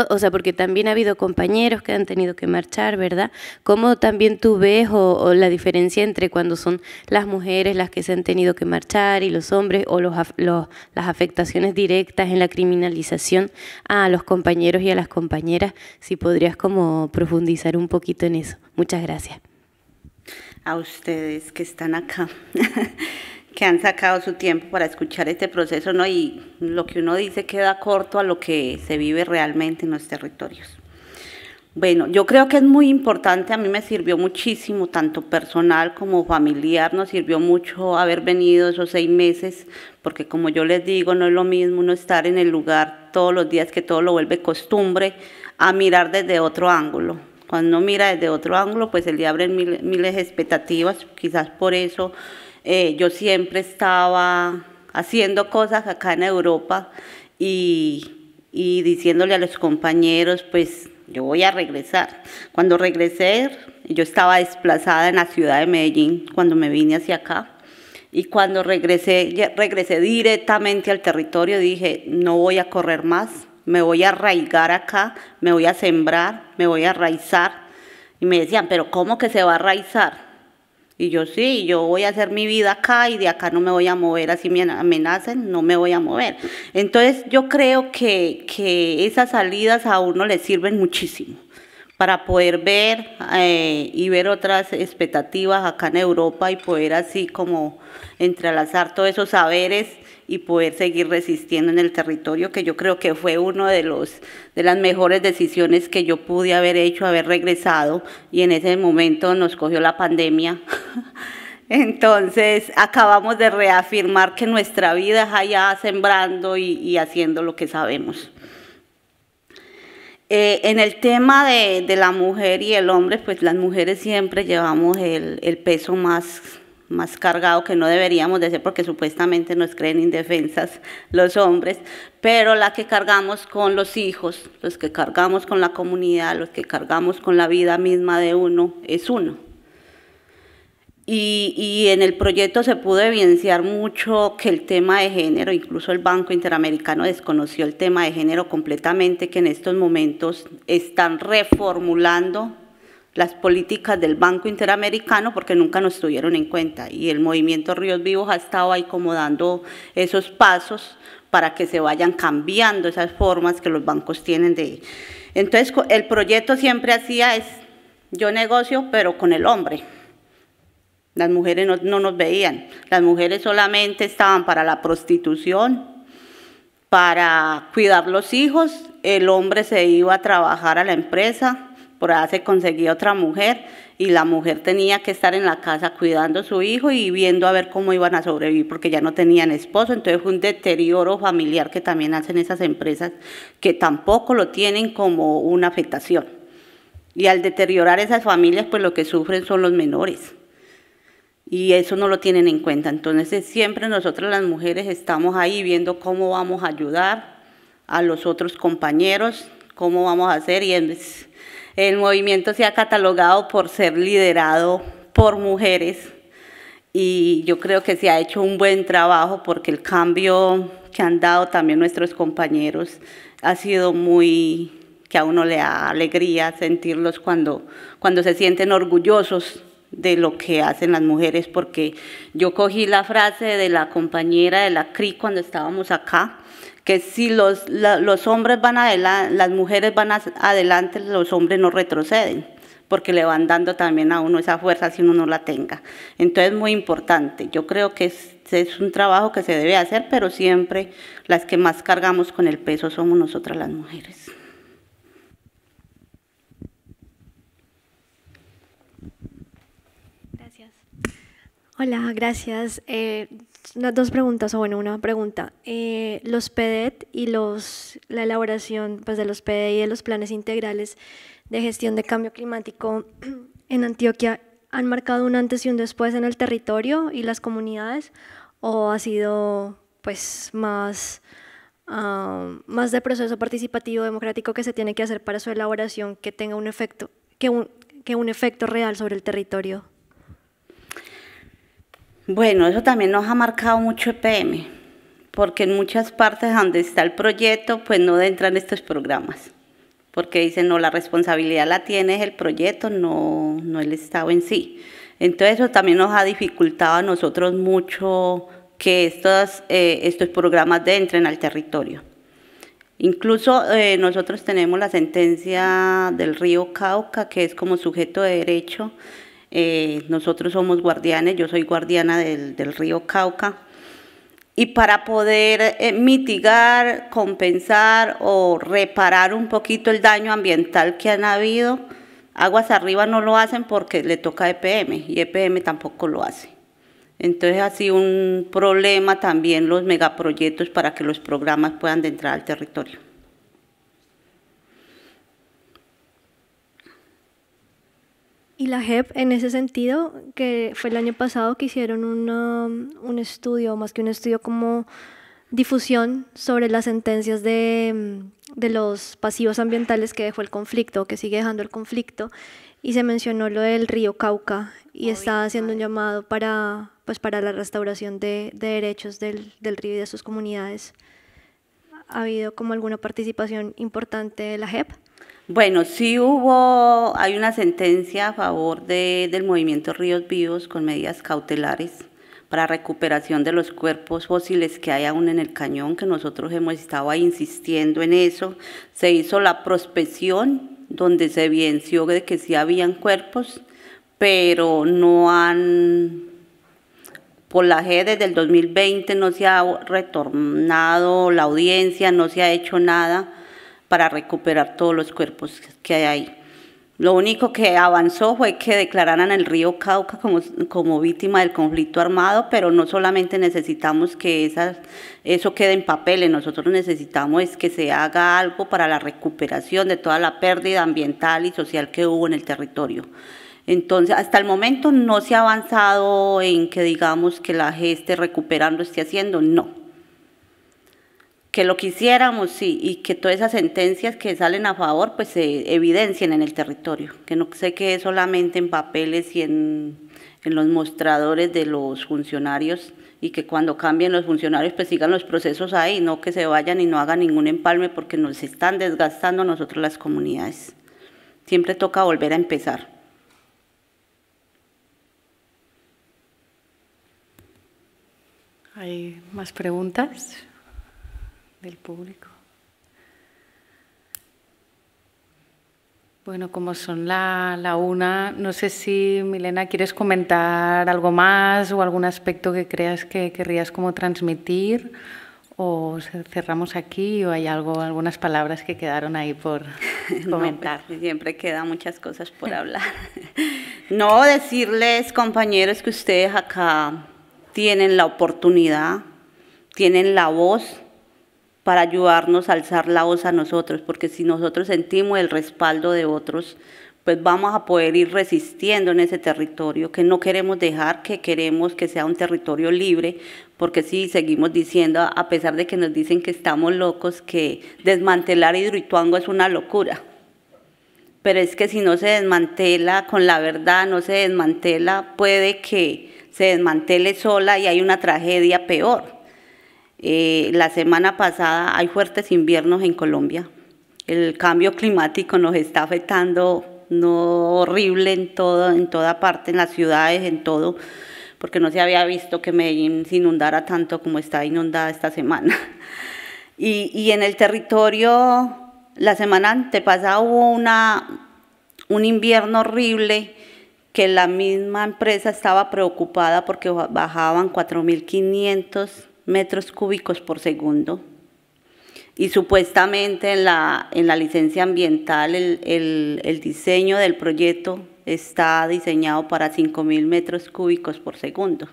o sea, porque también ha habido compañeros que han tenido que marchar, ¿verdad? ¿Cómo también tú ves o la diferencia entre cuando son las mujeres las que se han tenido que marchar y los hombres, o las afectaciones directas en la criminalización a los compañeros y a las compañeras? Si podrías como profundizar un poquito en eso. Muchas gracias. A ustedes que están acá, que han sacado su tiempo para escuchar este proceso, ¿no? Y lo que uno dice queda corto a lo que se vive realmente en los territorios. Bueno, yo creo que es muy importante, a mí me sirvió muchísimo, tanto personal como familiar, nos sirvió mucho haber venido esos 6 meses, porque como yo les digo, no es lo mismo uno estar en el lugar todos los días, que todo lo vuelve costumbre, a mirar desde otro ángulo. Cuando uno mira desde otro ángulo, pues se le abren miles de expectativas, quizás por eso yo siempre estaba haciendo cosas acá en Europa y diciéndole a los compañeros, pues yo voy a regresar. Cuando regresé, yo estaba desplazada en la ciudad de Medellín, cuando me vine hacia acá, y cuando regresé directamente al territorio, dije, no voy a correr más, me voy a arraigar acá, me voy a sembrar, me voy a arraizar. Y me decían, pero ¿cómo que se va a arraizar? Y yo, sí, yo voy a hacer mi vida acá y de acá no me voy a mover, así me amenacen, no me voy a mover. Entonces yo creo que esas salidas a uno le sirven muchísimo para poder ver y ver otras expectativas acá en Europa, y poder así como entrelazar todos esos saberes y poder seguir resistiendo en el territorio, que yo creo que fue uno de las mejores decisiones que yo pude haber hecho, haber regresado, y en ese momento nos cogió la pandemia Entonces, acabamos de reafirmar que nuestra vida es allá sembrando y haciendo lo que sabemos. En el tema de la mujer y el hombre, pues las mujeres siempre llevamos el peso más cargado, que no deberíamos de ser porque supuestamente nos creen indefensas los hombres, pero la que cargamos con los hijos, los que cargamos con la comunidad, los que cargamos con la vida misma de uno, es uno. Y en el proyecto se pudo evidenciar mucho que el tema de género, incluso el Banco Interamericano desconoció el tema de género completamente, que en estos momentos están reformulando las políticas del Banco Interamericano porque nunca nos tuvieron en cuenta. Y el movimiento Ríos Vivos ha estado ahí como dando esos pasos para que se vayan cambiando esas formas que los bancos tienen de... Entonces, el proyecto siempre hacía es, yo negocio, pero con el hombre. Las mujeres no nos veían, las mujeres solamente estaban para la prostitución, para cuidar los hijos, el hombre se iba a trabajar a la empresa, por allá se conseguía otra mujer y la mujer tenía que estar en la casa cuidando a su hijo y viendo a ver cómo iban a sobrevivir porque ya no tenían esposo. Entonces fue un deterioro familiar que también hacen esas empresas que tampoco lo tienen como una afectación. Y al deteriorar esas familias, pues lo que sufren son los menores. Y eso no lo tienen en cuenta. Entonces siempre nosotras las mujeres estamos ahí viendo cómo vamos a ayudar a los otros compañeros, cómo vamos a hacer. Y el movimiento se ha catalogado por ser liderado por mujeres y yo creo que se ha hecho un buen trabajo porque el cambio que han dado también nuestros compañeros ha sido muy, que a uno le da alegría sentirlos cuando se sienten orgullosos de lo que hacen las mujeres, porque yo cogí la frase de la compañera de la CRI cuando estábamos acá, que si los hombres van adelante, las mujeres van adelante, los hombres no retroceden, porque le van dando también a uno esa fuerza si uno no la tenga. Entonces, muy importante. Yo creo que es un trabajo que se debe hacer, pero siempre las que más cargamos con el peso somos nosotras las mujeres. Hola, gracias. Dos preguntas, o bueno, una pregunta. Los PEDET y la elaboración pues, de los PEDET y de los planes integrales de gestión de cambio climático en Antioquia, ¿han marcado un antes y un después en el territorio y las comunidades? ¿O ha sido pues, más de proceso participativo democrático que se tiene que hacer para su elaboración que tenga un efecto, que un efecto real sobre el territorio? Bueno, eso también nos ha marcado mucho EPM, porque en muchas partes donde está el proyecto, pues no entran estos programas, porque dicen, no, la responsabilidad la tiene el proyecto, no el Estado en sí. Entonces eso también nos ha dificultado a nosotros mucho que estos programas entren al territorio. Incluso nosotros tenemos la sentencia del río Cauca, que es como sujeto de derecho. Nosotros somos guardianes, yo soy guardiana del río Cauca, y para poder mitigar, compensar o reparar un poquito el daño ambiental que han habido, Aguas Arriba no lo hacen porque le toca a EPM, y EPM tampoco lo hace. Entonces ha sido un problema también los megaproyectos para que los programas puedan entrar al territorio. Y la JEP, en ese sentido, que fue el año pasado que hicieron un estudio, más que un estudio, como difusión sobre las sentencias de los pasivos ambientales que dejó el conflicto, que sigue dejando el conflicto, y se mencionó lo del río Cauca, y está haciendo un llamado para la restauración de derechos del río y de sus comunidades. ¿Ha habido como alguna participación importante de la JEP? Bueno, sí hay una sentencia a favor del movimiento Ríos Vivos con medidas cautelares para recuperación de los cuerpos fósiles que hay aún en el cañón, que nosotros hemos estado ahí insistiendo en eso. Se hizo la prospección donde se evidenció de que sí habían cuerpos, pero por la JEP desde el 2020 no se ha retornado la audiencia, no se ha hecho nada para recuperar todos los cuerpos que hay ahí. Lo único que avanzó fue que declararan el río Cauca como víctima del conflicto armado, pero no solamente necesitamos que eso quede en papeles, nosotros necesitamos es que se haga algo para la recuperación de toda la pérdida ambiental y social que hubo en el territorio. Entonces, hasta el momento no se ha avanzado en que digamos que la gente esté recuperando, esté haciendo, no. Que lo quisiéramos, sí, y que todas esas sentencias que salen a favor, pues se evidencien en el territorio, que no se quede solamente en papeles y en los mostradores de los funcionarios, y que cuando cambien los funcionarios, pues sigan los procesos ahí, no que se vayan y no hagan ningún empalme, porque nos están desgastando a nosotros las comunidades. Siempre toca volver a empezar. ¿Hay más preguntas del público? Bueno, como son la una, no sé si, Milena, ¿quieres comentar algo más o algún aspecto que creas que querrías como transmitir? ¿O cerramos aquí o hay algunas palabras que quedaron ahí por comentar? No, pues, siempre quedan muchas cosas por hablar. No, decirles, compañeros, que ustedes acá tienen la oportunidad, tienen la voz para ayudarnos a alzar la voz a nosotros, porque si nosotros sentimos el respaldo de otros, pues vamos a poder ir resistiendo en ese territorio que no queremos dejar, que queremos que sea un territorio libre, porque sí, seguimos diciendo, a pesar de que nos dicen que estamos locos, que desmantelar Hidroituango es una locura. Pero es que si no se desmantela con la verdad, no se desmantela, puede que se desmantele sola y hay una tragedia peor. La semana pasada hay fuertes inviernos en Colombia. El cambio climático nos está afectando no horrible en toda parte, en las ciudades, en todo, porque no se había visto que Medellín se inundara tanto como está inundada esta semana. Y en el territorio, la semana antepasada hubo un invierno horrible, que la misma empresa estaba preocupada porque bajaban 4.500 metros cúbicos por segundo. Y supuestamente en la licencia ambiental el diseño del proyecto está diseñado para 5.000 metros cúbicos por segundo.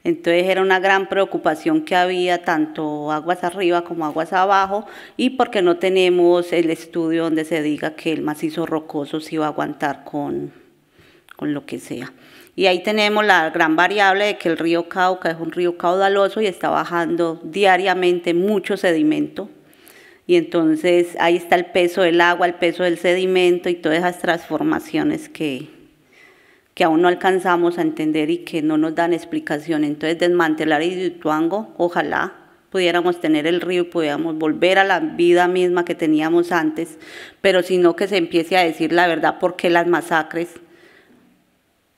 Entonces era una gran preocupación que había tanto aguas arriba como aguas abajo, y porque no tenemos el estudio donde se diga que el macizo rocoso se iba a aguantar con lo que sea. Y ahí tenemos la gran variable de que el río Cauca es un río caudaloso y está bajando diariamente mucho sedimento. Y entonces ahí está el peso del agua, el peso del sedimento y todas esas transformaciones que aún no alcanzamos a entender y que no nos dan explicación. Entonces desmantelar Hidroituango, ojalá pudiéramos tener el río y pudiéramos volver a la vida misma que teníamos antes, pero sino que se empiece a decir la verdad, por qué las masacres,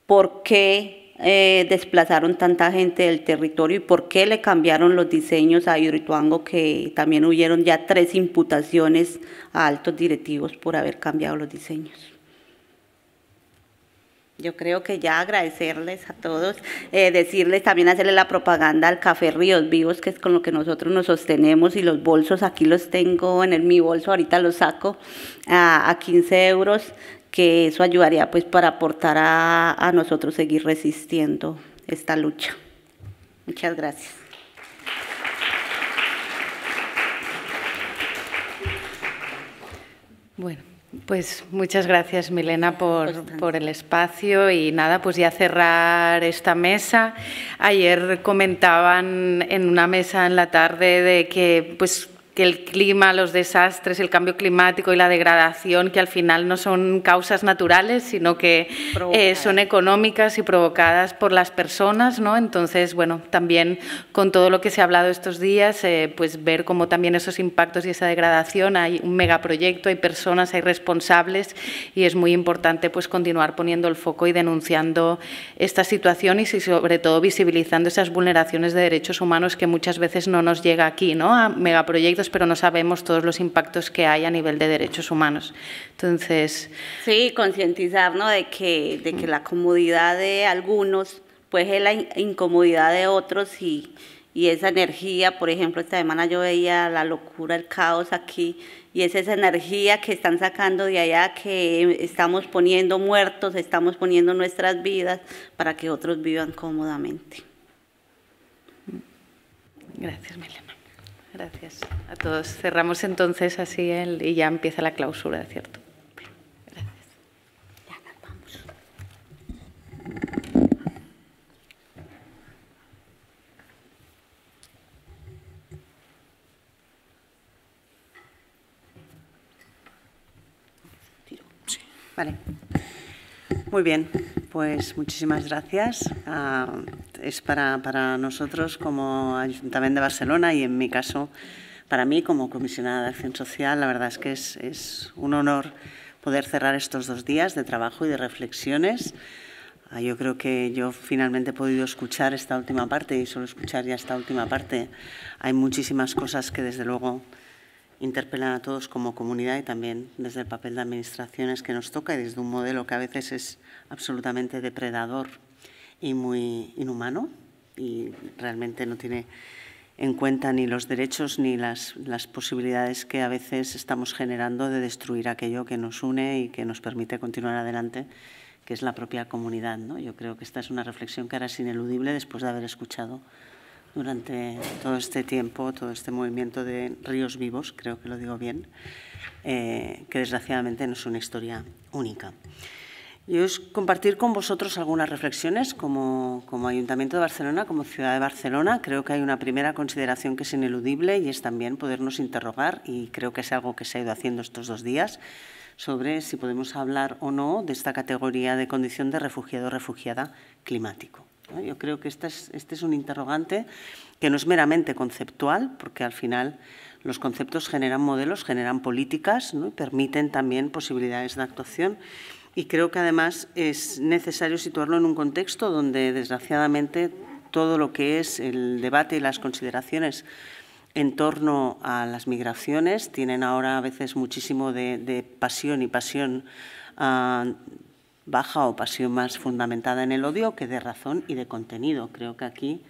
por qué desplazaron tanta gente del territorio y por qué le cambiaron los diseños a Hidroituango, que también hubieron ya 3 imputaciones a altos directivos por haber cambiado los diseños. Yo creo que ya agradecerles a todos, decirles también, hacerle la propaganda al Café Ríos Vivos, que es con lo que nosotros nos sostenemos, y los bolsos aquí los tengo mi bolso, ahorita los saco a 15 euros, que eso ayudaría pues para aportar a nosotros seguir resistiendo esta lucha. Muchas gracias. Bueno, pues muchas gracias, Milena, por el espacio, y nada, pues ya cerrar esta mesa. Ayer comentaban en una mesa en la tarde de que el clima, los desastres, el cambio climático y la degradación, que al final no son causas naturales, sino que son económicas y provocadas por las personas, ¿no? Entonces, bueno, también con todo lo que se ha hablado estos días, pues ver cómo también esos impactos y esa degradación, hay un megaproyecto, hay personas, hay responsables, y es muy importante pues continuar poniendo el foco y denunciando esta situación, y sobre todo visibilizando esas vulneraciones de derechos humanos que muchas veces no nos llega aquí, ¿no? A megaproyectos, pero no sabemos todos los impactos que hay a nivel de derechos humanos. Entonces, sí, concientizarnos de que la comodidad de algunos pues es la incomodidad de otros, y y esa energía, por ejemplo, esta semana yo veía la locura, el caos aquí, y es esa energía que están sacando de allá, que estamos poniendo muertos, estamos poniendo nuestras vidas para que otros vivan cómodamente. Gracias, Milena. Gracias a todos. Cerramos entonces así y ya empieza la clausura, ¿cierto? Gracias. Ya nos vamos. Vale. Muy bien, pues muchísimas gracias. Es para nosotros como Ayuntamiento de Barcelona y en mi caso para mí como comisionada de Acción Social, la verdad es que es un honor poder cerrar estos 2 días de trabajo y de reflexiones. Yo creo que yo finalmente he podido escuchar esta última parte y solo escuchar ya esta última parte. Hay muchísimas cosas que desde luego interpelan a todos como comunidad y también desde el papel de administraciones que nos toca y desde un modelo que a veces es absolutamente depredador y muy inhumano y realmente no tiene en cuenta ni los derechos ni las posibilidades que a veces estamos generando de destruir aquello que nos une y que nos permite continuar adelante, que es la propia comunidad, ¿no? Yo creo que esta es una reflexión que ahora es ineludible después de haber escuchado durante todo este tiempo, todo este movimiento de ríos vivos, creo que lo digo bien, que desgraciadamente no es una historia única. Yo es compartir con vosotros algunas reflexiones como Ayuntamiento de Barcelona, como Ciudad de Barcelona. Creo que hay una primera consideración que es ineludible y es también podernos interrogar, y creo que es algo que se ha ido haciendo estos 2 días, sobre si podemos hablar o no de esta categoría de condición de refugiado o refugiada climático. Yo creo que este es un interrogante que no es meramente conceptual, porque al final los conceptos generan modelos, generan políticas, ¿no? Y permiten también posibilidades de actuación. Y creo que además es necesario situarlo en un contexto donde, desgraciadamente, todo lo que es el debate y las consideraciones en torno a las migraciones tienen ahora a veces muchísimo de pasión y pasión baja o pasión más fundamentada en el odio que de razón y de contenido. Creo que aquí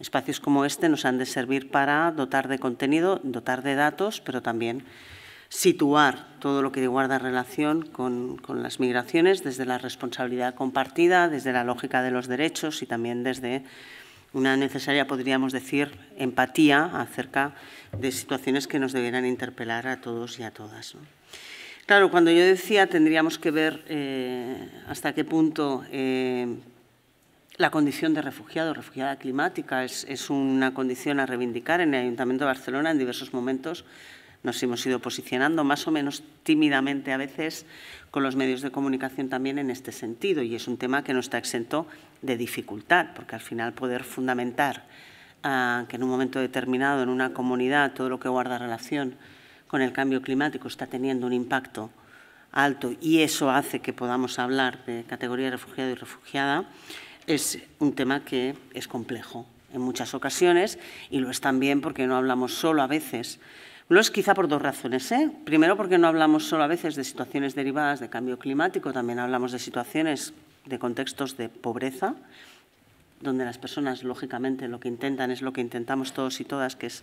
espacios como este nos han de servir para dotar de contenido, dotar de datos, pero también situar todo lo que guarda relación con las migraciones desde la responsabilidad compartida, desde la lógica de los derechos y también desde una necesaria, podríamos decir, empatía acerca de situaciones que nos debieran interpelar a todos y a todas, ¿no? Claro, cuando yo decía tendríamos que ver hasta qué punto la condición de refugiado o refugiada climática es una condición a reivindicar. En el Ayuntamiento de Barcelona en diversos momentos nos hemos ido posicionando más o menos tímidamente a veces con los medios de comunicación también en este sentido, y es un tema que no está exento de dificultad, porque al final poder fundamentar que en un momento determinado en una comunidad todo lo que guarda relación con el cambio climático está teniendo un impacto alto y eso hace que podamos hablar de categoría de refugiado y refugiada, es un tema que es complejo en muchas ocasiones y lo es también porque no hablamos solo a veces. Lo es quizá por 2 razones, ¿eh? Primero, porque no hablamos solo a veces de situaciones derivadas de cambio climático, también hablamos de situaciones, de contextos de pobreza, donde las personas, lógicamente, lo que intentan es lo que intentamos todos y todas, que es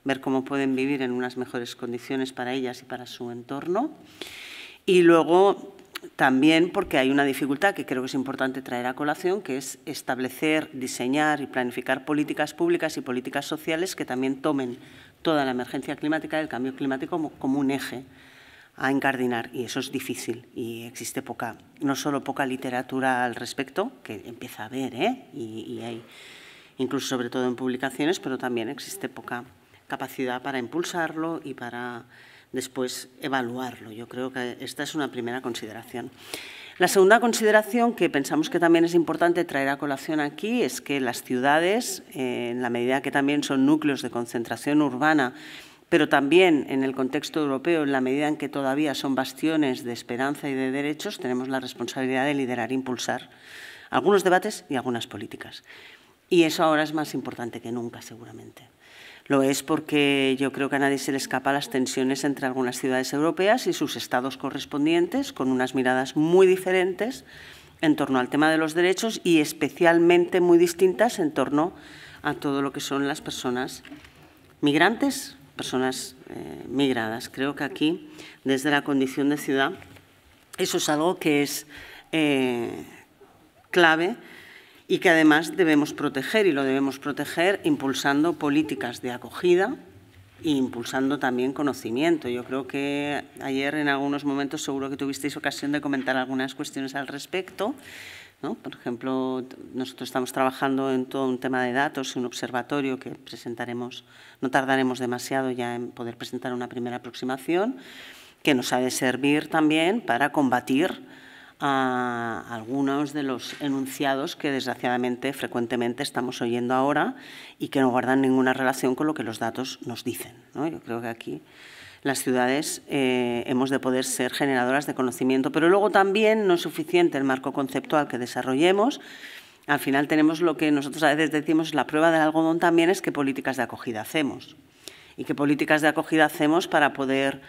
ver cómo pueden vivir en unas mejores condiciones para ellas y para su entorno. Y luego también porque hay una dificultad que creo que es importante traer a colación, que es establecer, diseñar y planificar políticas públicas y políticas sociales que también tomen toda la emergencia climática y el cambio climático como un eje a incardinar. Y eso es difícil y existe no solo poca literatura al respecto, que empieza a haber, y hay incluso sobre todo en publicaciones, pero también existe poca capacidad para impulsarlo y para después evaluarlo. Yo creo que esta es una primera consideración. La segunda consideración que pensamos que también es importante traer a colación aquí es que las ciudades, en la medida que también son núcleos de concentración urbana, pero también en el contexto europeo, en la medida en que todavía son bastiones de esperanza y de derechos, tenemos la responsabilidad de liderar e impulsar algunos debates y algunas políticas. Y eso ahora es más importante que nunca, seguramente. Lo es porque yo creo que a nadie se le escapa las tensiones entre algunas ciudades europeas y sus estados correspondientes, con unas miradas muy diferentes en torno al tema de los derechos y especialmente muy distintas en torno a todo lo que son las personas migrantes, personas migradas. Creo que aquí, desde la condición de ciudad, eso es algo que es clave y que además debemos proteger, y lo debemos proteger impulsando políticas de acogida e impulsando también conocimiento. Yo creo que ayer en algunos momentos seguro que tuvisteis ocasión de comentar algunas cuestiones al respecto, ¿no? Por ejemplo, nosotros estamos trabajando en todo un tema de datos, un observatorio que presentaremos, no tardaremos demasiado ya en poder presentar una primera aproximación, que nos ha de servir también para combatir a algunos de los enunciados que desgraciadamente frecuentemente estamos oyendo ahora y que no guardan ninguna relación con lo que los datos nos dicen, ¿no? Yo creo que aquí las ciudades hemos de poder ser generadoras de conocimiento, pero luego también no es suficiente el marco conceptual que desarrollemos. Al final tenemos lo que nosotros a veces decimos, la prueba del algodón también es qué políticas de acogida hacemos y qué políticas de acogida hacemos para poder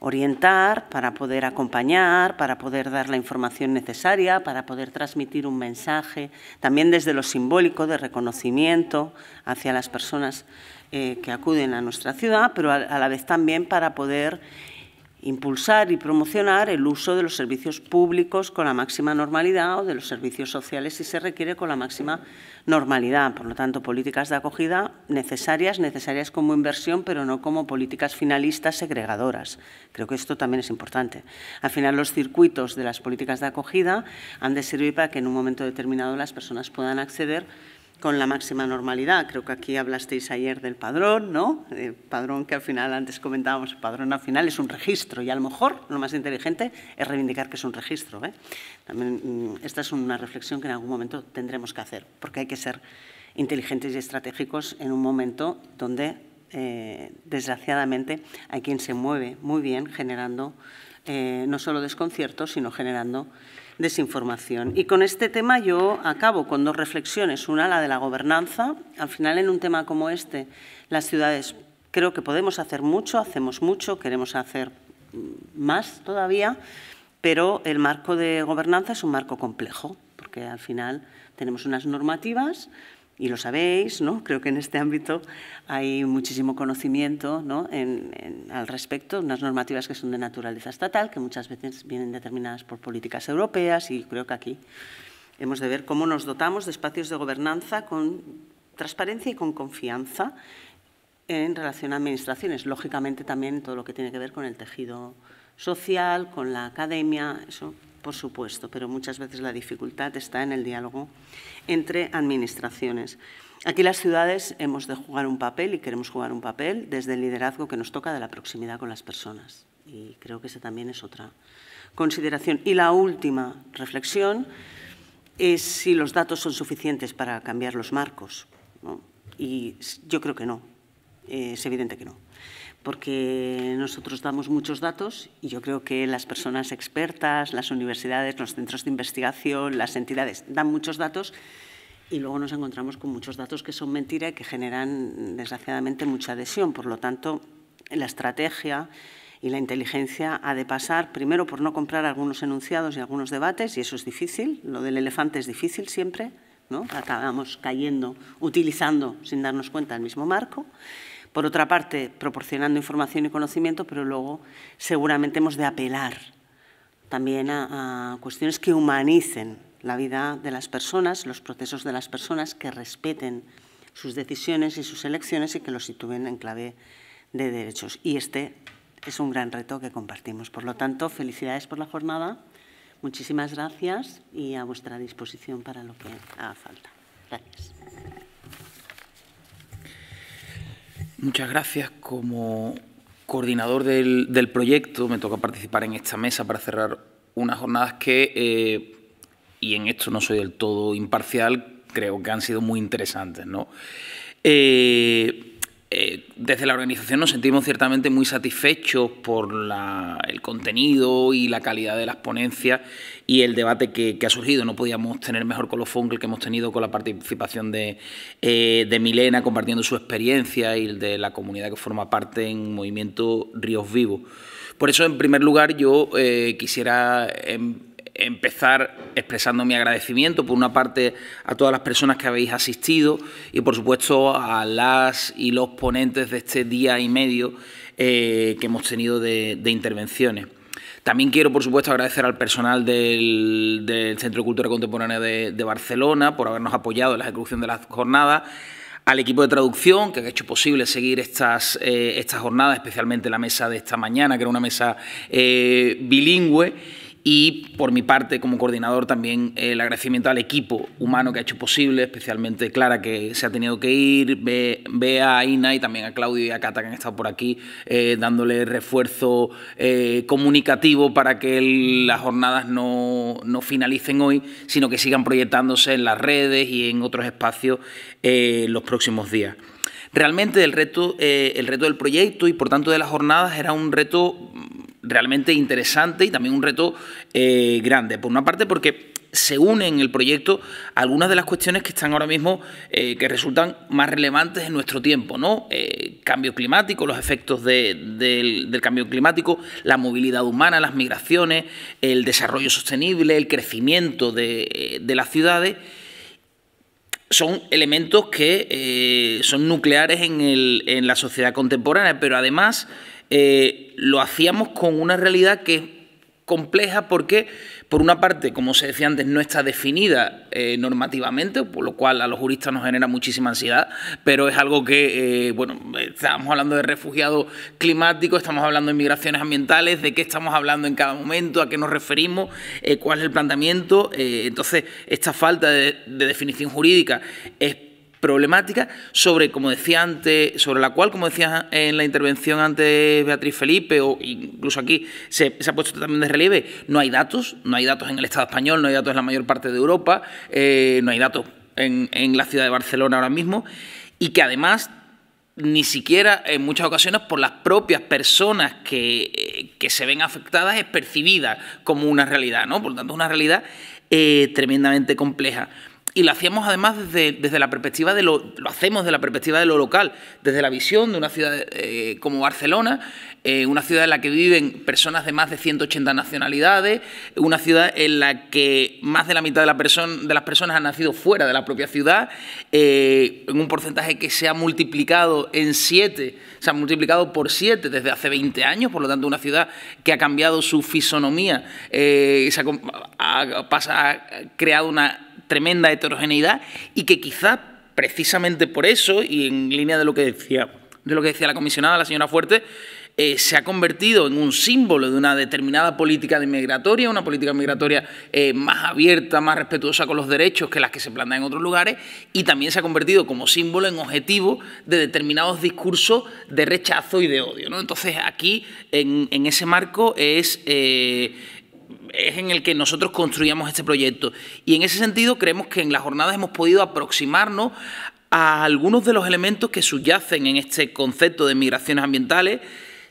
orientar, para poder acompañar, para poder dar la información necesaria, para poder transmitir un mensaje, también desde lo simbólico de reconocimiento hacia las personas que acuden a nuestra ciudad, pero a la vez también para poder impulsar y promocionar el uso de los servicios públicos con la máxima normalidad o de los servicios sociales, si se requiere, con la máxima normalidad. Por lo tanto, políticas de acogida necesarias como inversión, pero no como políticas finalistas segregadoras. Creo que esto también es importante. Al final, los circuitos de las políticas de acogida han de servir para que en un momento determinado las personas puedan acceder con la máxima normalidad. Creo que aquí hablasteis ayer del padrón, ¿no? El padrón que al final, antes comentábamos, el padrón al final es un registro y a lo mejor lo más inteligente es reivindicar que es un registro, ¿eh? También esta es una reflexión que en algún momento tendremos que hacer, porque hay que ser inteligentes y estratégicos en un momento donde, desgraciadamente, hay quien se mueve muy bien generando no solo desconcierto, sino generando desinformación. Y con este tema yo acabo con dos reflexiones. Una, la de la gobernanza. Al final, en un tema como este, las ciudades creo que podemos hacer mucho, hacemos mucho, queremos hacer más todavía, pero el marco de gobernanza es un marco complejo, porque al final tenemos unas normativas, y lo sabéis, ¿no? Creo que en este ámbito hay muchísimo conocimiento, ¿no? Al respecto, unas normativas que son de naturaleza estatal, que muchas veces vienen determinadas por políticas europeas, y creo que aquí hemos de ver cómo nos dotamos de espacios de gobernanza con transparencia y con confianza en relación a administraciones. Lógicamente también todo lo que tiene que ver con el tejido social, con la academia, eso por supuesto, pero muchas veces la dificultad está en el diálogo entre administraciones. Aquí las ciudades hemos de jugar un papel y queremos jugar un papel desde el liderazgo que nos toca de la proximidad con las personas. Y creo que esa también es otra consideración. Y la última reflexión es si los datos son suficientes para cambiar los marcos, ¿no? Y yo creo que no, es evidente que no. Porque nosotros damos muchos datos y yo creo que las personas expertas, las universidades, los centros de investigación, las entidades dan muchos datos y luego nos encontramos con muchos datos que son mentira y que generan, desgraciadamente, mucha adhesión. Por lo tanto, la estrategia y la inteligencia ha de pasar, primero, por no comprar algunos enunciados y algunos debates, y eso es difícil. Lo del elefante es difícil siempre, ¿no? Acabamos cayendo, utilizando, sin darnos cuenta, el mismo marco. Por otra parte, proporcionando información y conocimiento, pero luego seguramente hemos de apelar también a cuestiones que humanicen la vida de las personas, los procesos de las personas, que respeten sus decisiones y sus elecciones y que los sitúen en clave de derechos. Y este es un gran reto que compartimos. Por lo tanto, felicidades por la jornada, muchísimas gracias y a vuestra disposición para lo que haga falta. Gracias. Muchas gracias. Como coordinador del proyecto me toca participar en esta mesa para cerrar unas jornadas que, y en esto no soy del todo imparcial, creo que han sido muy interesantes, ¿no? Desde la organización nos sentimos ciertamente muy satisfechos por el contenido y la calidad de las ponencias y el debate que ha surgido. No podíamos tener mejor colofón que el que hemos tenido con la participación de Milena, compartiendo su experiencia, y de la comunidad que forma parte en Movimiento Ríos Vivos. Por eso, en primer lugar, yo quisiera empezar expresando mi agradecimiento, por una parte, a todas las personas que habéis asistido y, por supuesto, a las y los ponentes de este día y medio que hemos tenido de intervenciones. También quiero, por supuesto, agradecer al personal del Centro de Cultura Contemporánea de Barcelona por habernos apoyado en la ejecución de las jornadas, al equipo de traducción que ha hecho posible seguir estas jornadas, especialmente la mesa de esta mañana, que era una mesa bilingüe. Y, por mi parte, como coordinador, también el agradecimiento al equipo humano que ha hecho posible, especialmente Clara, que se ha tenido que ir, Bea, a Ina y también a Claudio y a Cata, que han estado por aquí, dándole refuerzo comunicativo para que las jornadas no finalicen hoy, sino que sigan proyectándose en las redes y en otros espacios los próximos días. Realmente el reto del proyecto y, por tanto, de las jornadas era un reto realmente interesante y también un reto grande. Por una parte, porque se unen en el proyecto algunas de las cuestiones que están ahora mismo, que resultan más relevantes en nuestro tiempo, ¿no? Cambio climático, los efectos del cambio climático, la movilidad humana, las migraciones, el desarrollo sostenible, el crecimiento de las ciudades. Son elementos que son nucleares en la sociedad contemporánea, pero además lo hacíamos con una realidad que es compleja porque, por una parte, como se decía antes, no está definida normativamente, por lo cual a los juristas nos genera muchísima ansiedad, pero es algo que, bueno, estamos hablando de refugiados climáticos, estamos hablando de migraciones ambientales, de qué estamos hablando en cada momento, a qué nos referimos, cuál es el planteamiento. Entonces, esta falta de definición jurídica es problemática, como decía antes, sobre la cual, como decía en la intervención antes Beatriz Felipe, o incluso aquí se ha puesto también de relieve, no hay datos en el Estado español, no hay datos en la mayor parte de Europa, no hay datos en la ciudad de Barcelona ahora mismo, y que además ni siquiera en muchas ocasiones por las propias personas que se ven afectadas es percibida como una realidad, ¿no? Por lo tanto, es una realidad tremendamente compleja. Y lo hacíamos además desde la perspectiva lo hacemos desde la perspectiva de lo local, desde la visión de una ciudad como Barcelona, una ciudad en la que viven personas de más de 180 nacionalidades, una ciudad en la que más de la mitad de las personas han nacido fuera de la propia ciudad, en un porcentaje que se ha multiplicado por 7 desde hace 20 años, por lo tanto una ciudad que ha cambiado su fisonomía, ha creado una tremenda heterogeneidad y que quizá precisamente por eso, y en línea de lo que decía la comisionada, la señora Fuerte, se ha convertido en un símbolo de una determinada política migratoria, una política migratoria más abierta, más respetuosa con los derechos que las que se plantean en otros lugares, y también se ha convertido como símbolo en objetivo de determinados discursos de rechazo y de odio, ¿no? Entonces aquí, en ese marco, es en el que nosotros construíamos este proyecto. Y en ese sentido creemos que en las jornadas hemos podido aproximarnos a algunos de los elementos que subyacen en este concepto de migraciones ambientales.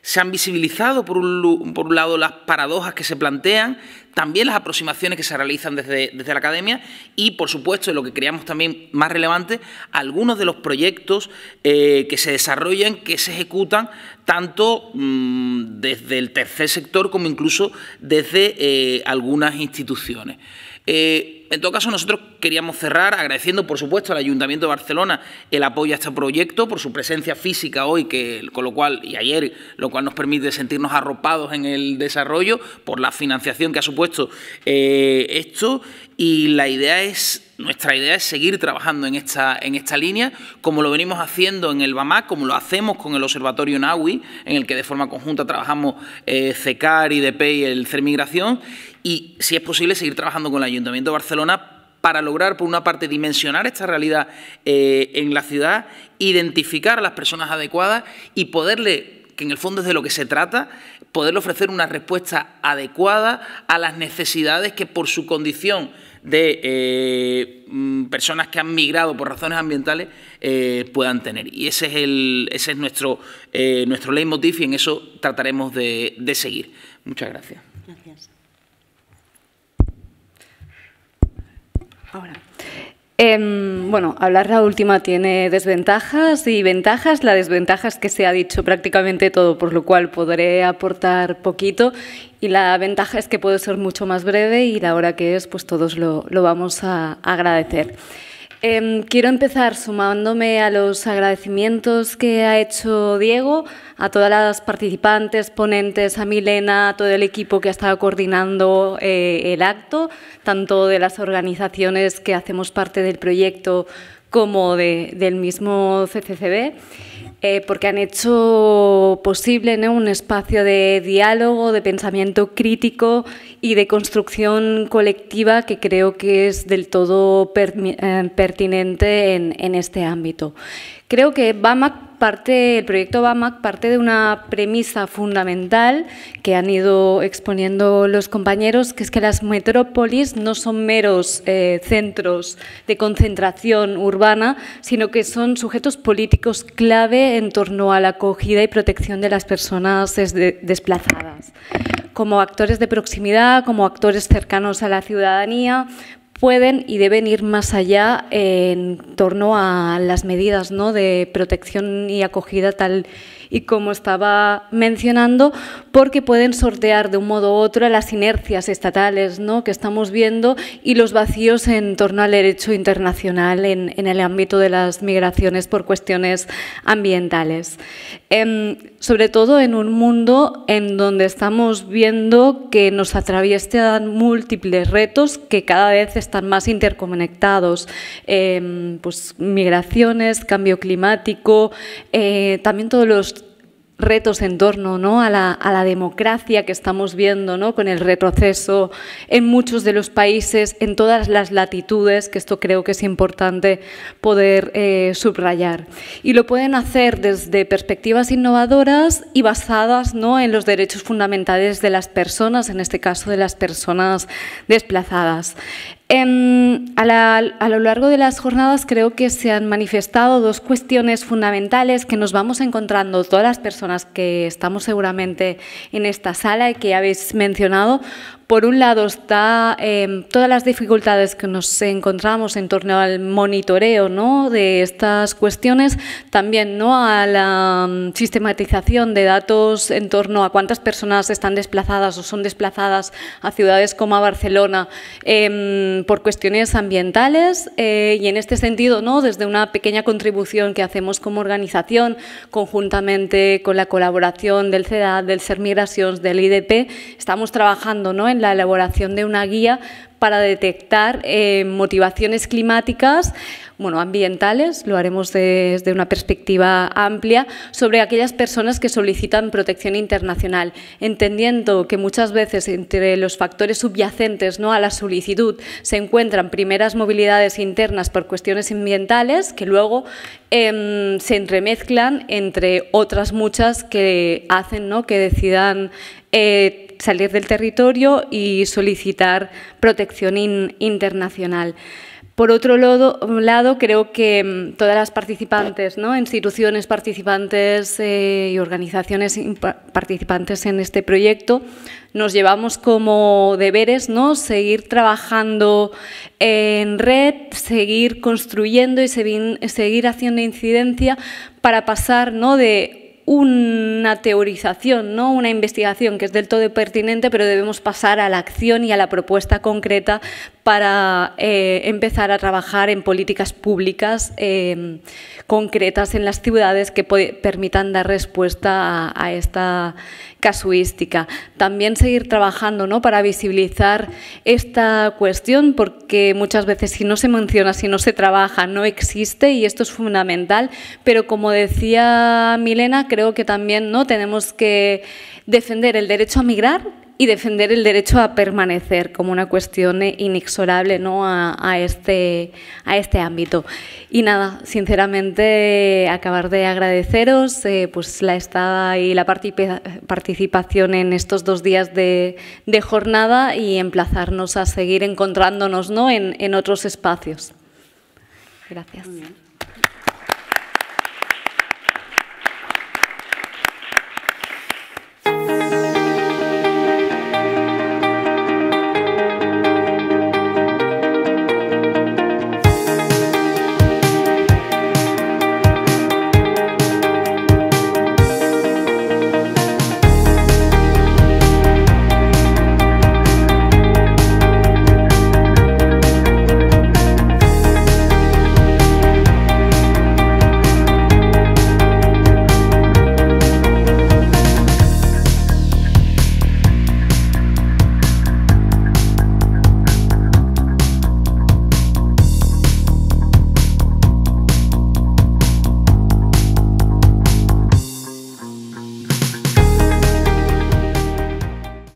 Se han visibilizado, por un lado, las paradojas que se plantean, también las aproximaciones que se realizan desde la academia y, por supuesto, lo que creíamos también más relevante, algunos de los proyectos que se desarrollan, que se ejecutan tanto desde el tercer sector como incluso desde algunas instituciones. En todo caso, nosotros queríamos cerrar agradeciendo, por supuesto, al Ayuntamiento de Barcelona el apoyo a este proyecto, por su presencia física hoy, y ayer, lo cual nos permite sentirnos arropados en el desarrollo, por la financiación que ha supuesto esto, y nuestra idea es seguir trabajando en esta línea, como lo venimos haciendo en el BAMAC, como lo hacemos con el Observatorio Naui, en el que de forma conjunta trabajamos CECAR, IDP y el CERMigración, y, si es posible, seguir trabajando con el Ayuntamiento de Barcelona para lograr, por una parte, dimensionar esta realidad en la ciudad, identificar a las personas adecuadas y poderle, que en el fondo es de lo que se trata, poderle ofrecer una respuesta adecuada a las necesidades que, por su condición de personas que han migrado por razones ambientales, puedan tener. Y ese es nuestro leitmotiv, y en eso trataremos de seguir. Muchas gracias. Gracias. Ahora, Bueno, hablar la última tiene desventajas y ventajas. La desventaja es que se ha dicho prácticamente todo, por lo cual podré aportar poquito. Y la ventaja es que puedo ser mucho más breve y la hora que es, pues todos lo vamos a agradecer. Quiero empezar sumándome a los agradecimientos que ha hecho Diego, a todas las participantes, ponentes, a Milena, a todo el equipo que ha estado coordinando el acto, tanto de las organizaciones que hacemos parte del proyecto como del mismo CCCB. Porque han hecho posible, ¿no?, un espacio de diálogo, de pensamiento crítico y de construcción colectiva que creo que es del todo pertinente en este ámbito. Creo que el proyecto BAMAC parte de una premisa fundamental que han ido exponiendo los compañeros, que es que las metrópolis no son meros centros de concentración urbana, sino que son sujetos políticos clave en torno a la acogida y protección de las personas desplazadas. Como actores de proximidad, como actores cercanos a la ciudadanía, pueden y deben ir más allá en torno a las medidas, ¿no?, de protección y acogida tal y como estaba mencionando, porque pueden sortear de un modo u otro las inercias estatales, ¿no?, que estamos viendo y los vacíos en torno al derecho internacional en el ámbito de las migraciones por cuestiones ambientales. Sobre todo en un mundo en donde estamos viendo que nos atraviesan múltiples retos que cada vez están más interconectados, pues migraciones, cambio climático, también todos los retos en torno, ¿no?, a la democracia que estamos viendo, ¿no?, con el retroceso en muchos de los países, en todas las latitudes, que esto creo que es importante poder subrayar. Y lo pueden hacer desde perspectivas innovadoras y basadas, ¿no?, en los derechos fundamentales de las personas, en este caso de las personas desplazadas. A lo largo de las jornadas creo que se han manifestado dos cuestiones fundamentales que nos vamos encontrando todas las personas que estamos seguramente en esta sala y que habéis mencionado. Por un lado está todas las dificultades que nos encontramos en torno al monitoreo, ¿no?, de estas cuestiones, también, ¿no?, a la sistematización de datos en torno a cuántas personas están desplazadas o son desplazadas a ciudades como a Barcelona por cuestiones ambientales y en este sentido, ¿no?, desde una pequeña contribución que hacemos como organización conjuntamente con la colaboración del CEDAT, del SER Migracions, del IDP, estamos trabajando, ¿no?, en la elaboración de una guía para detectar motivaciones climáticas, ambientales, lo haremos desde una perspectiva amplia, sobre aquellas personas que solicitan protección internacional, entendiendo que muchas veces entre los factores subyacentes, ¿no?, a la solicitud se encuentran primeras movilidades internas por cuestiones ambientales que luego se entremezclan entre otras muchas que hacen, ¿no?, que decidan salir del territorio y solicitar protección internacional. Por otro lado, creo que todas las participantes, ¿no?, instituciones participantes y organizaciones participantes en este proyecto, nos llevamos como deberes, ¿no?, seguir trabajando en red, seguir construyendo y seguir haciendo incidencia para pasar, ¿no?, de una teorización, ¿no?, una investigación que es del todo pertinente, pero debemos pasar a la acción y a la propuesta concreta para empezar a trabajar en políticas públicas concretas en las ciudades que permitan dar respuesta a esta casuística. También seguir trabajando, ¿no?, para visibilizar esta cuestión, porque muchas veces si no se menciona, si no se trabaja, no existe y esto es fundamental, pero como decía Milena, creo que también, ¿no?, tenemos que defender el derecho a migrar y defender el derecho a permanecer como una cuestión inexorable, ¿no?, a este ámbito. Y nada, sinceramente, acabar de agradeceros pues la estada y la participación en estos 2 días de jornada y emplazarnos a seguir encontrándonos, ¿no?, en otros espacios. Gracias. Muy bien.